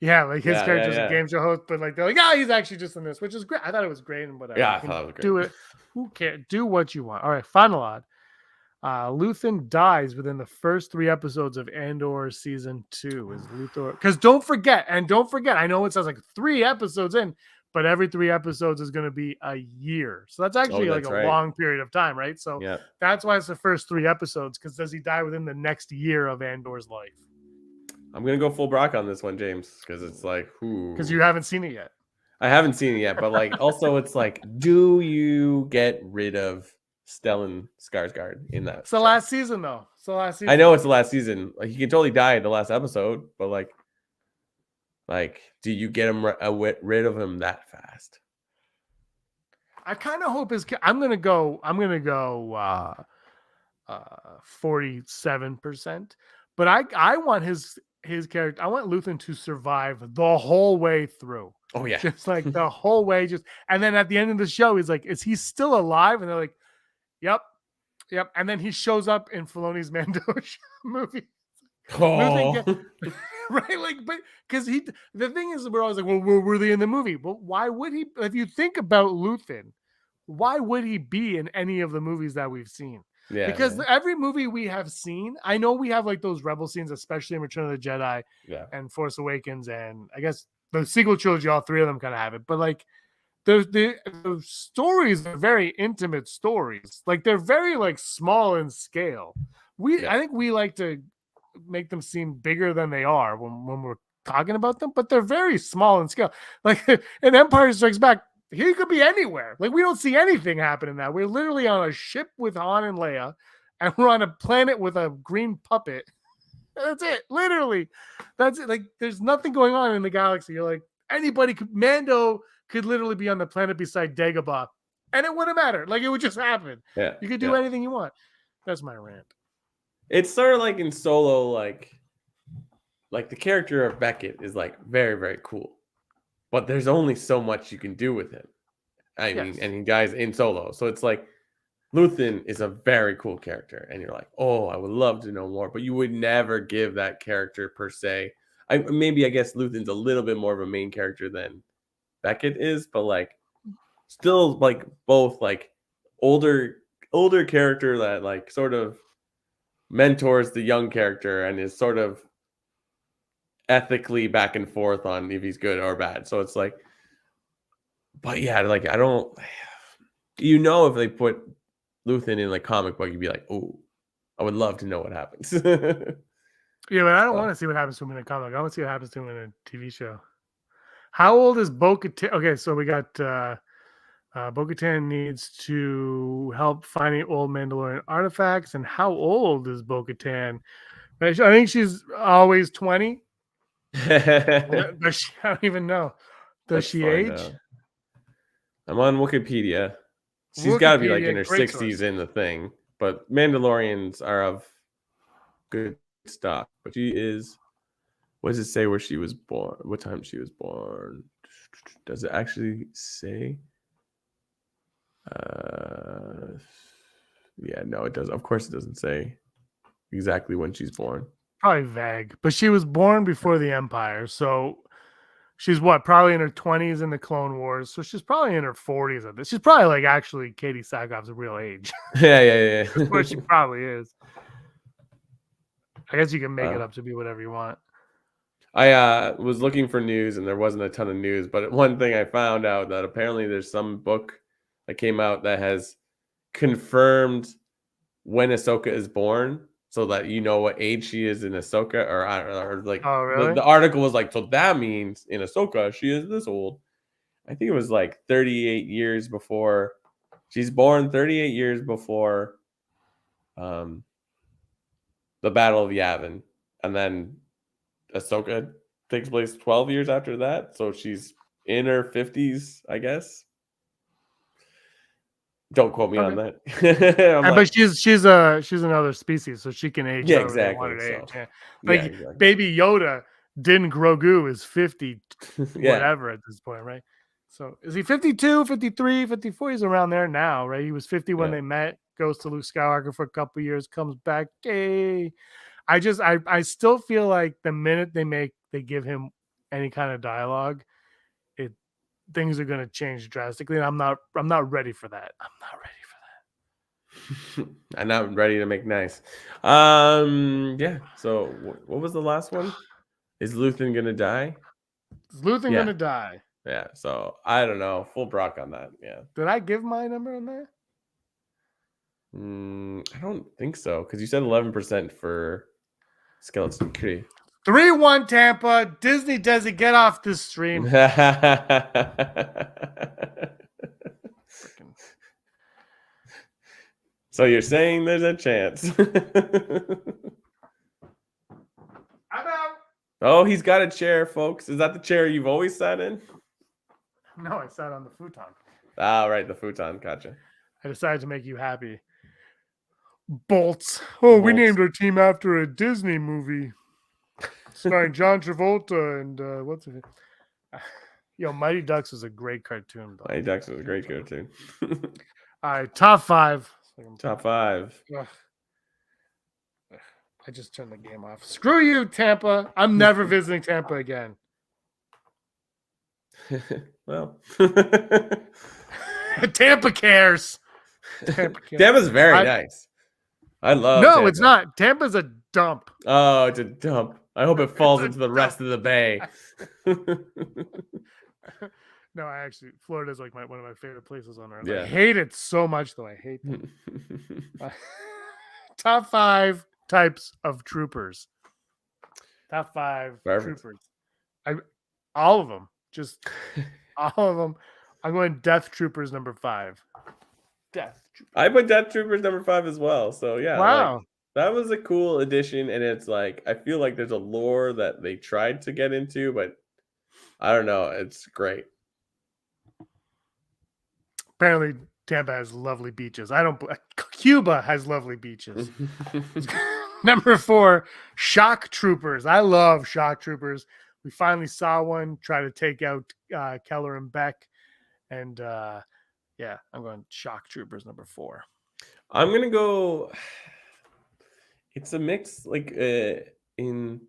D: Yeah, like his character's a game show host, but like they're like, he's actually just in this, which is great. I thought it was great and whatever.
C: Yeah, I thought it was great.
D: Do it. Who cares? Do what you want. All right, final odd. Luthen dies within the first 3 episodes of Andor season 2. Is Luthor? Because don't forget, I know it says like 3 episodes in, but every 3 episodes is going to be a year. So that's actually like
C: that's
D: a
C: right.
D: long period of time, right? So
C: Yeah.
D: that's why it's the first 3 episodes, because does he die within the next year of Andor's life?
C: I'm gonna go full Brock on this one, James, because it's like,
D: Because you haven't seen it yet.
C: I haven't seen it yet, but like, also it's like, do you get rid of Stellan Skarsgård in that?
D: It's the last season, though. It's the last season.
C: I know it's the last season. Like, he can totally die in the last episode, but like, do you get him rid of him that fast?
D: I kind of hope I'm gonna go 47%, but I want his character. I want Luthen to survive the whole way through.
C: Oh yeah,
D: just like the whole way. And then at the end of the show, he's like, "Is he still alive?" And they're like, "Yep." And then he shows up in Filoni's Mando movie.
C: Oh.
D: Right, like, but because the thing is, we're always like, well, were they in the movie? But why would he? If you think about Luthen, why would he be in any of the movies that we've seen?
C: Yeah,
D: because every movie we have seen, I know we have like those rebel scenes, especially in Return of the Jedi and Force Awakens, and I guess the sequel trilogy, all 3 of them kind of have it. But like the stories are very intimate stories. Like they're very like small in scale. I think we like to make them seem bigger than they are when we're talking about them, but they're very small in scale. Like in Empire Strikes Back, he could be anywhere. Like we don't see anything happen in that. We're literally on a ship with Han and Leia, and we're on a planet with a green puppet. That's it. Literally, that's it. Like there's nothing going on in the galaxy. You're like Mando could literally be on the planet beside Dagobah, and it wouldn't matter. Like it would just happen.
C: Yeah,
D: you could do anything you want. That's my rant.
C: It's sort of like in Solo, like the character of Beckett is like very, very cool, but there's only so much you can do with him. I mean, and he dies in Solo, so it's like Luthen is a very cool character, and you're like, oh, I would love to know more, but you would never give that character per se. I guess Luthen's a little bit more of a main character than Beckett is, but like still like both like older character that like sort of mentors the young character and is sort of ethically back and forth on if he's good or bad. So it's like, but yeah, like I don't, if they put Luthen in like comic book, you'd be like, oh, I would love to know what happens.
D: Yeah, but I don't want to see what happens to him in a comic. I want to see what happens to him in a TV show. How old is Bo-Katan? Okay, so we got Bo-Katan needs to help finding old Mandalorian artifacts. And how old is Bo-Katan? I think she's always 20. I don't even know. Does she age?
C: I'm on Wikipedia. She's got to be like in her 60s in the thing. But Mandalorians are of good stock. But she is. What does it say where she was born? What time she was born? Does it actually say? Yeah, no, it doesn't. Of course, it doesn't say exactly when she's born.
D: Probably vague, but she was born before the Empire, so she's probably in her 20s in the Clone Wars, so she's probably in her 40s at this. She's probably like actually Katie Sackhoff's real age.
C: Yeah.
D: That's what she probably is. I guess you can make it up to be whatever you want.
C: I was looking for news, and there wasn't a ton of news, but one thing I found out that apparently there's some book that came out that has confirmed when Ahsoka is born, so that you know what age she is in Ahsoka, or like,
D: oh, really?
C: The article was like, so that means in Ahsoka she is this old. I think it was like 38 years before she's born, 38 years before the Battle of Yavin, and then Ahsoka takes place 12 years after that, so she's in her 50s, I guess. Don't quote me on that.
D: But she's another species, so she can age.
C: Yeah, exactly.
D: So. Yeah. Like Baby Yoda didn't Grogu is 50 whatever at this point, right? So is he 52, 53, 54? He's around there now, right? He was 50 when they met, goes to Luke Skywalker for a couple years, comes back. Hey, I still feel like the minute they give him any kind of dialogue, things are going to change drastically, and I'm not ready for that. I'm not ready for
C: that. I'm not ready to make nice. Yeah. So what was the last one? Is Luthen going to die?
D: Is Luthen going to die?
C: Yeah, so I don't know. Full Brock on that. Yeah.
D: Did I give my number on that?
C: I don't think so because you said 11% for Skeleton Crew.
D: 3-1 Tampa. Disney does it. Get off this stream. Freaking.
C: So you're saying there's a chance?
D: I'm out.
C: Oh, he's got a chair, folks. Is that the chair you've always sat in?
D: No, I sat on the futon.
C: Ah, right, the futon. Gotcha.
D: I decided to make you happy. Bolts. Oh, we
C: Bolts.
D: named our team after a Disney movie starring John Travolta and what's it? Yo, Mighty Ducks was a great cartoon. Though.
C: Mighty Ducks was a great cartoon.
D: All right, top 5.
C: Top 5.
D: Ugh. I just turned the game off. Screw you, Tampa. I'm never visiting Tampa again.
C: Well,
D: Tampa cares. Tampa cares.
C: Tampa's very nice. I love.
D: No,
C: Tampa.
D: it's not. Tampa's a dump.
C: Oh, it's a dump. I hope it falls into the rest of the bay.
D: No, Florida's like one of my favorite places on earth.
C: Yeah.
D: I hate it so much, though. I hate them. Top 5 types of troopers. Top 5
C: Perfect.
D: troopers. All of them. Just all of them. I'm going Death Troopers number 5. Death Troopers.
C: I put Death Troopers number 5 as well. So yeah,
D: Wow.
C: like, that was a cool addition, and it's like I feel like there's a lore that they tried to get into, but I don't know. It's great.
D: Apparently, Tampa has lovely beaches. Cuba has lovely beaches. Number 4, Shock Troopers. I love Shock Troopers. We finally saw one try to take out Keller and Beck. And yeah, I'm going Shock Troopers number 4.
C: I'm gonna go. It's a mix, like in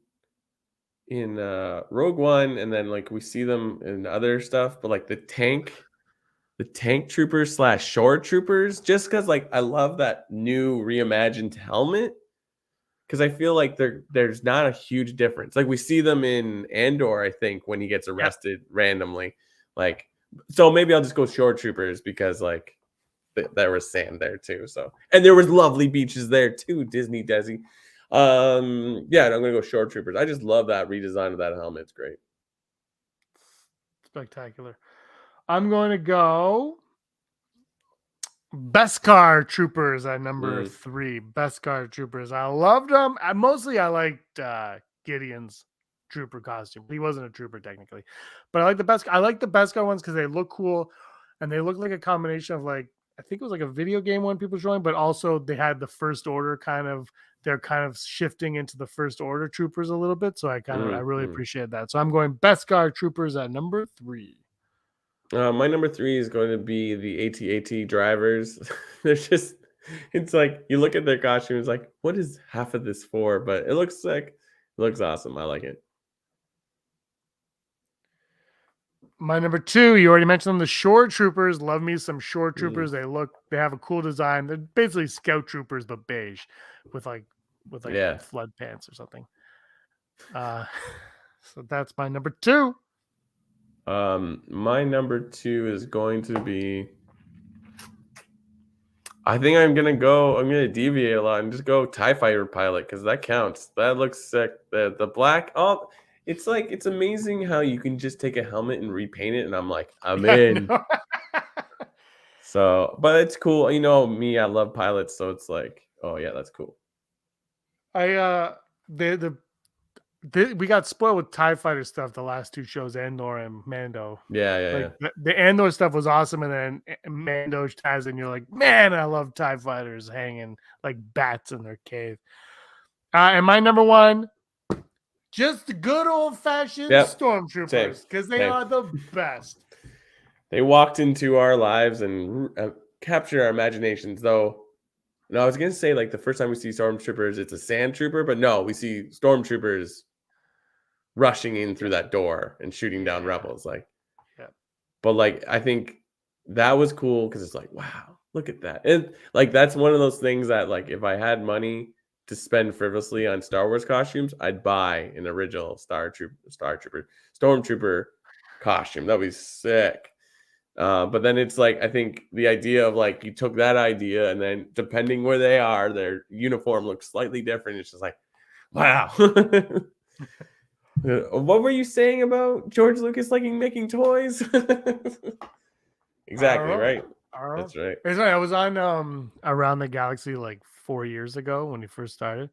C: Rogue One, and then like we see them in other stuff, but like the tank troopers / shore troopers, just because like I love that new reimagined helmet. Because I feel like there's not a huge difference. Like we see them in Andor, I think, when he gets arrested randomly. Like, so maybe I'll just go shore troopers because like there was sand there too. So, and there was lovely beaches there too. Disney Desi. Yeah, I'm gonna go shore troopers. I just love that redesign of that helmet. It's great.
D: Spectacular. I'm going to go Beskar Troopers at number 3. Beskar Troopers. I loved them. I liked Gideon's trooper costume. He wasn't a trooper technically, but I like the Beskar ones because they look cool, and they look like a combination of like, I think it was like a video game one people showing, but also they had the First Order they're kind of shifting into the First Order troopers a little bit. So I really appreciate that. So I'm going Beskar Troopers at number 3.
C: My number 3 is going to be the AT-AT drivers. They're just, it's like you look at their costumes, like, what is half of this for? But it looks sick. It looks awesome. I like it.
D: My number 2, you already mentioned them, the Shore Troopers. Love me some Shore Troopers. They have a cool design. They're basically Scout Troopers, but beige with flood pants or something. So that's my number 2.
C: My number 2 is going to be, I think I'm going to deviate a lot and just go TIE Fighter pilot because that counts. That looks sick. The black, it's like, it's amazing how you can just take a helmet and repaint it. And I'm like, I'm in. So, but it's cool. You know me, I love pilots. So it's like, oh yeah, that's cool.
D: We got spoiled with TIE Fighter stuff the last 2 shows, Andor and Mando.
C: Yeah.
D: The Andor stuff was awesome, and then Mando ties in. You're like, man, I love TIE Fighters hanging like bats in their cave. And my number 1, just the good old-fashioned Stormtroopers, because they are the best.
C: They walked into our lives and captured our imaginations, though. No, I was going to say, like, the first time we see Stormtroopers, it's a sand trooper, but no, we see Stormtroopers rushing in through that door and shooting down rebels. Like,
D: yeah.
C: But, like, I think that was cool because it's like, wow, look at that. And, like, that's one of those things that, like, if I had money to spend frivolously on Star Wars costumes, I'd buy an original Stormtrooper costume. That'd be sick. But then it's like, I think the idea of like you took that idea and then depending where they are, their uniform looks slightly different. It's just like, wow. What were you saying about George Lucas liking making toys? Exactly, right?
D: I don't know.
C: That's right.
D: It's funny, I was on Around the Galaxy like 4 years ago when he first started,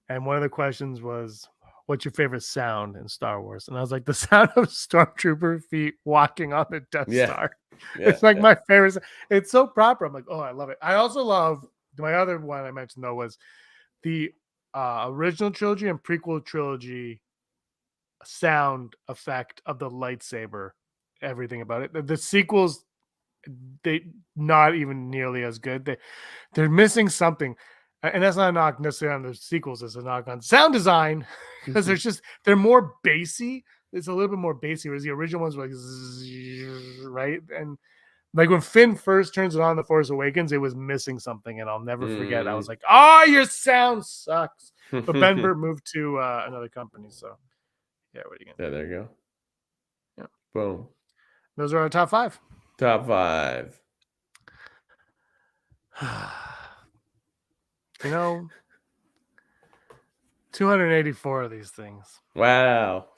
D: and one of the questions was, "What's your favorite sound in Star Wars?" And I was like, "The sound of stormtrooper feet walking on the Death
C: Yeah.
D: Star."
C: Yeah.
D: It's like my favorite. It's so proper. I'm like, oh, I love it. I also love my other one I mentioned though was the original trilogy and prequel trilogy sound effect of the lightsaber. Everything about it. The sequels, they not even nearly as good. They're missing something, and that's not a knock necessarily on the sequels. It's a knock on sound design because they're more bassy. It's a little bit more bassy, whereas the original ones were like zzz, right. And like when Finn first turns it on The Force Awakens, it was missing something, and I'll never forget. I was like, "Oh, your sound sucks." But Ben Burt moved to another company, so yeah, what are you gonna do?
C: Yeah, there you go.
D: Yeah.
C: Boom.
D: Those are our top 5.
C: Top 5.
D: You know, 284 of these things.
C: Wow.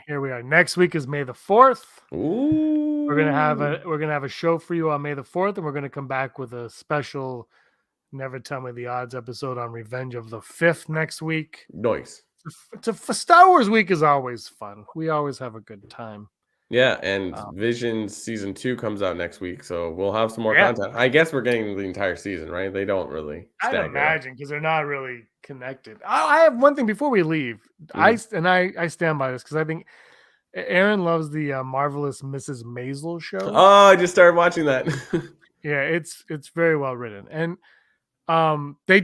D: Here we are. Next week is May the 4th.
C: Ooh.
D: We're gonna have a show for you on May the 4th, and we're gonna come back with a special Never Tell Me the Odds episode on Revenge of the 5th next week.
C: Nice.
D: Star Wars week is always fun. We always have a good time.
C: Yeah, and Visions season 2 comes out next week, so we'll have some more content. I guess we're getting the entire season, right? They don't really.
D: I'd imagine because they're not really connected. I have one thing before we leave. I stand by this because I think Aaron loves the Marvelous Mrs. Maisel show.
C: Oh, I just started watching that.
D: Yeah, it's very well written, and they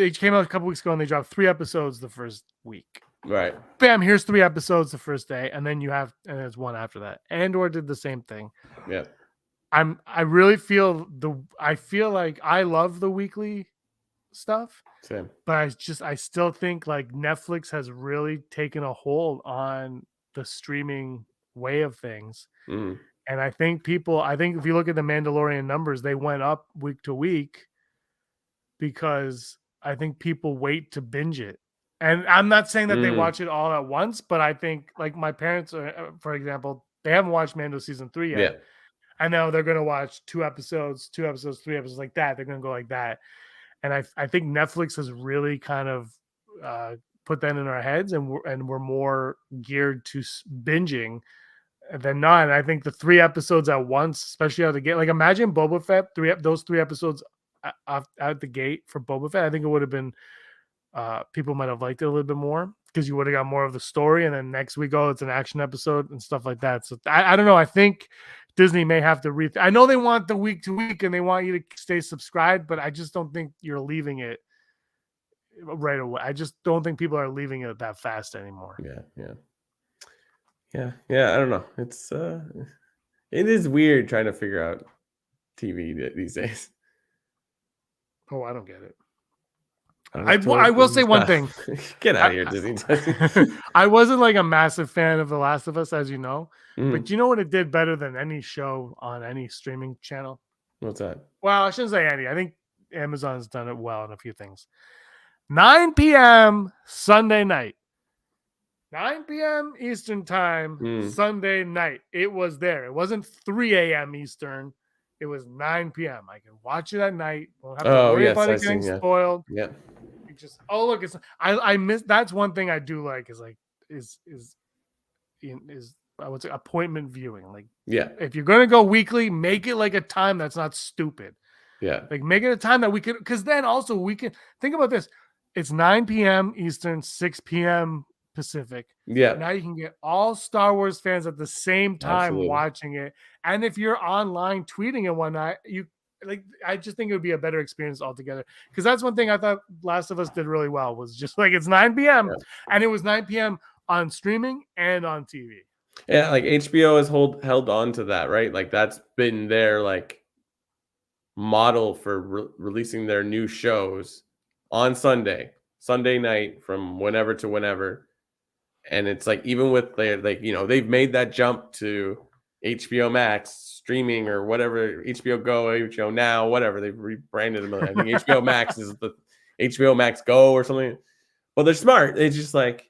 D: came out a couple weeks ago and they dropped 3 episodes the first week.
C: Right.
D: Bam, here's 3 episodes the first day, and then there's 1 after that. Andor did the same thing.
C: Yeah.
D: I really feel like I love the weekly stuff.
C: Same.
D: But I still think like Netflix has really taken a hold on the streaming way of things.
C: Mm.
D: And I think if you look at the Mandalorian numbers, they went up week to week because I think people wait to binge it. And I'm not saying that they watch it all at once, but I think like my parents, for example, they haven't watched Mando season 3 yet.
C: Yeah.
D: I know they're going to watch 2 episodes, 3 episodes like that. They're going to go like that. And I think Netflix has really kind of put that in our heads, and we're more geared to binging than not. And I think the 3 episodes at once, especially out of the gate, like imagine Boba Fett, those 3 episodes out the gate for Boba Fett. I think it would have been people might have liked it a little bit more because you would have got more of the story. And then next week, it's an action episode and stuff like that. So I don't know. I think Disney may have to I know they want the week to week and they want you to stay subscribed, but I just don't think you're leaving it right away. I just don't think people are leaving it that fast anymore.
C: Yeah. I don't know. It is weird trying to figure out TV these days.
D: Oh, I don't get it.
C: I
D: will say one thing.
C: Get out of here, Disney.
D: I wasn't like a massive fan of The Last of Us, as you know.
C: Mm.
D: But you know what it did better than any show on any streaming channel?
C: What's that?
D: Well, I shouldn't say any. I think Amazon's done it well in a few things. 9 p.m. Sunday night. 9 p.m. Eastern time, Sunday night. It was there. It wasn't 3 a.m. Eastern. It was 9 p.m. I can watch it at night. Won't have to worry about it getting spoiled.
C: Yeah.
D: Look, I miss. That's one thing I do like is I would say appointment viewing. Like, if you're gonna go weekly, make it like a time that's not stupid.
C: Yeah,
D: like make it a time that we could, because then also we can think about this. It's 9 p.m. Eastern, 6 p.m. Pacific.
C: Yeah.
D: Now you can get all Star Wars fans at the same time watching it, and if you're online tweeting and whatnot, I just think it would be a better experience altogether. Because that's one thing I thought Last of Us did really well, was just like it's 9 p.m. and it was 9 p.m. on streaming and on TV.
C: Yeah, like HBO has held on to that, right? Like that's been their like model for releasing their new shows on Sunday night from whenever to whenever. And it's like even with their like they've made that jump to HBO Max streaming or whatever, HBO Go, HBO Now, whatever they've rebranded them. I think HBO Max is the HBO Max Go or something. Well, they're smart. It's just like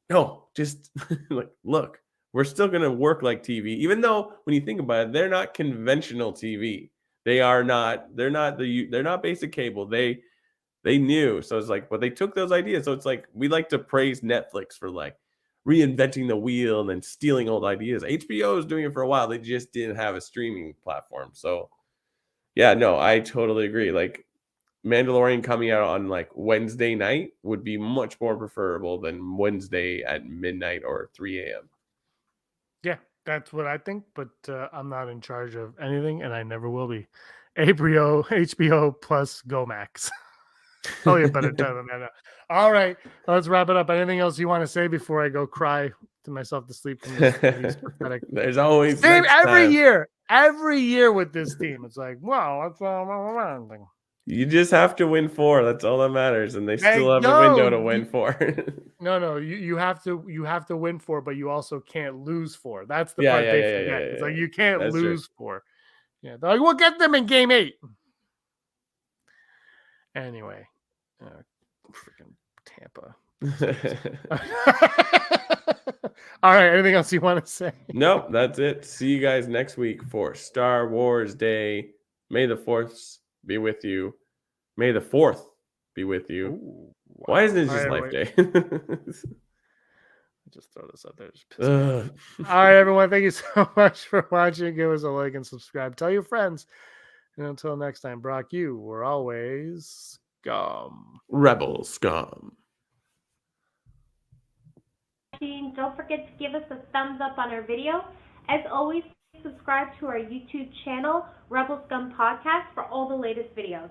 C: no, just like look, we're still gonna work like TV, even though when you think about it, they're not conventional TV. They're not basic cable. They knew. So it's like, but they took those ideas. So it's like we like to praise Netflix for like reinventing the wheel and then stealing old ideas. HBO is doing it for a while. They just didn't have a streaming platform. So yeah, no, I totally agree. Like Mandalorian coming out on like Wednesday night would be much more preferable than Wednesday at midnight or 3 a.m.
D: Yeah, that's what I think, but I'm not in charge of anything, and I never will be. HBO plus Go Max. Probably a better time than that. All right, let's wrap it up. Anything else you want to say before I go cry to myself to sleep from these pathetic?
C: There's always
D: Same
C: next
D: every
C: time.
D: every year with this team. It's like, well, that's thing.
C: You just have to win 4. That's all that matters. And they
D: Hey,
C: still have a window to win 4.
D: No, you have to win 4, but you also can't lose 4. That's the
C: Yeah,
D: part
C: yeah,
D: they
C: yeah,
D: forget.
C: yeah,
D: It's
C: yeah,
D: like
C: yeah.
D: you can't
C: That's true.
D: lose 4. Yeah, they're like, we'll get them in game 8. Anyway, freaking Tampa. All right, anything else you want to say?
C: Nope, that's it. See you guys next week for Star Wars Day. May the 4th be with you. May the 4th be with you.
D: Ooh, wow.
C: Why isn't it
D: All
C: just
D: right,
C: Life Day?
D: just throw this out there. Just piss me off. All right, everyone. Thank you so much for watching. Give us a like and subscribe. Tell your friends. And until next time, Brock, you were always scum.
C: Rebel scum.
A: Don't forget to give us a thumbs up on our video. As always, subscribe to our YouTube channel, Rebel Scum Podcast, for all the latest videos.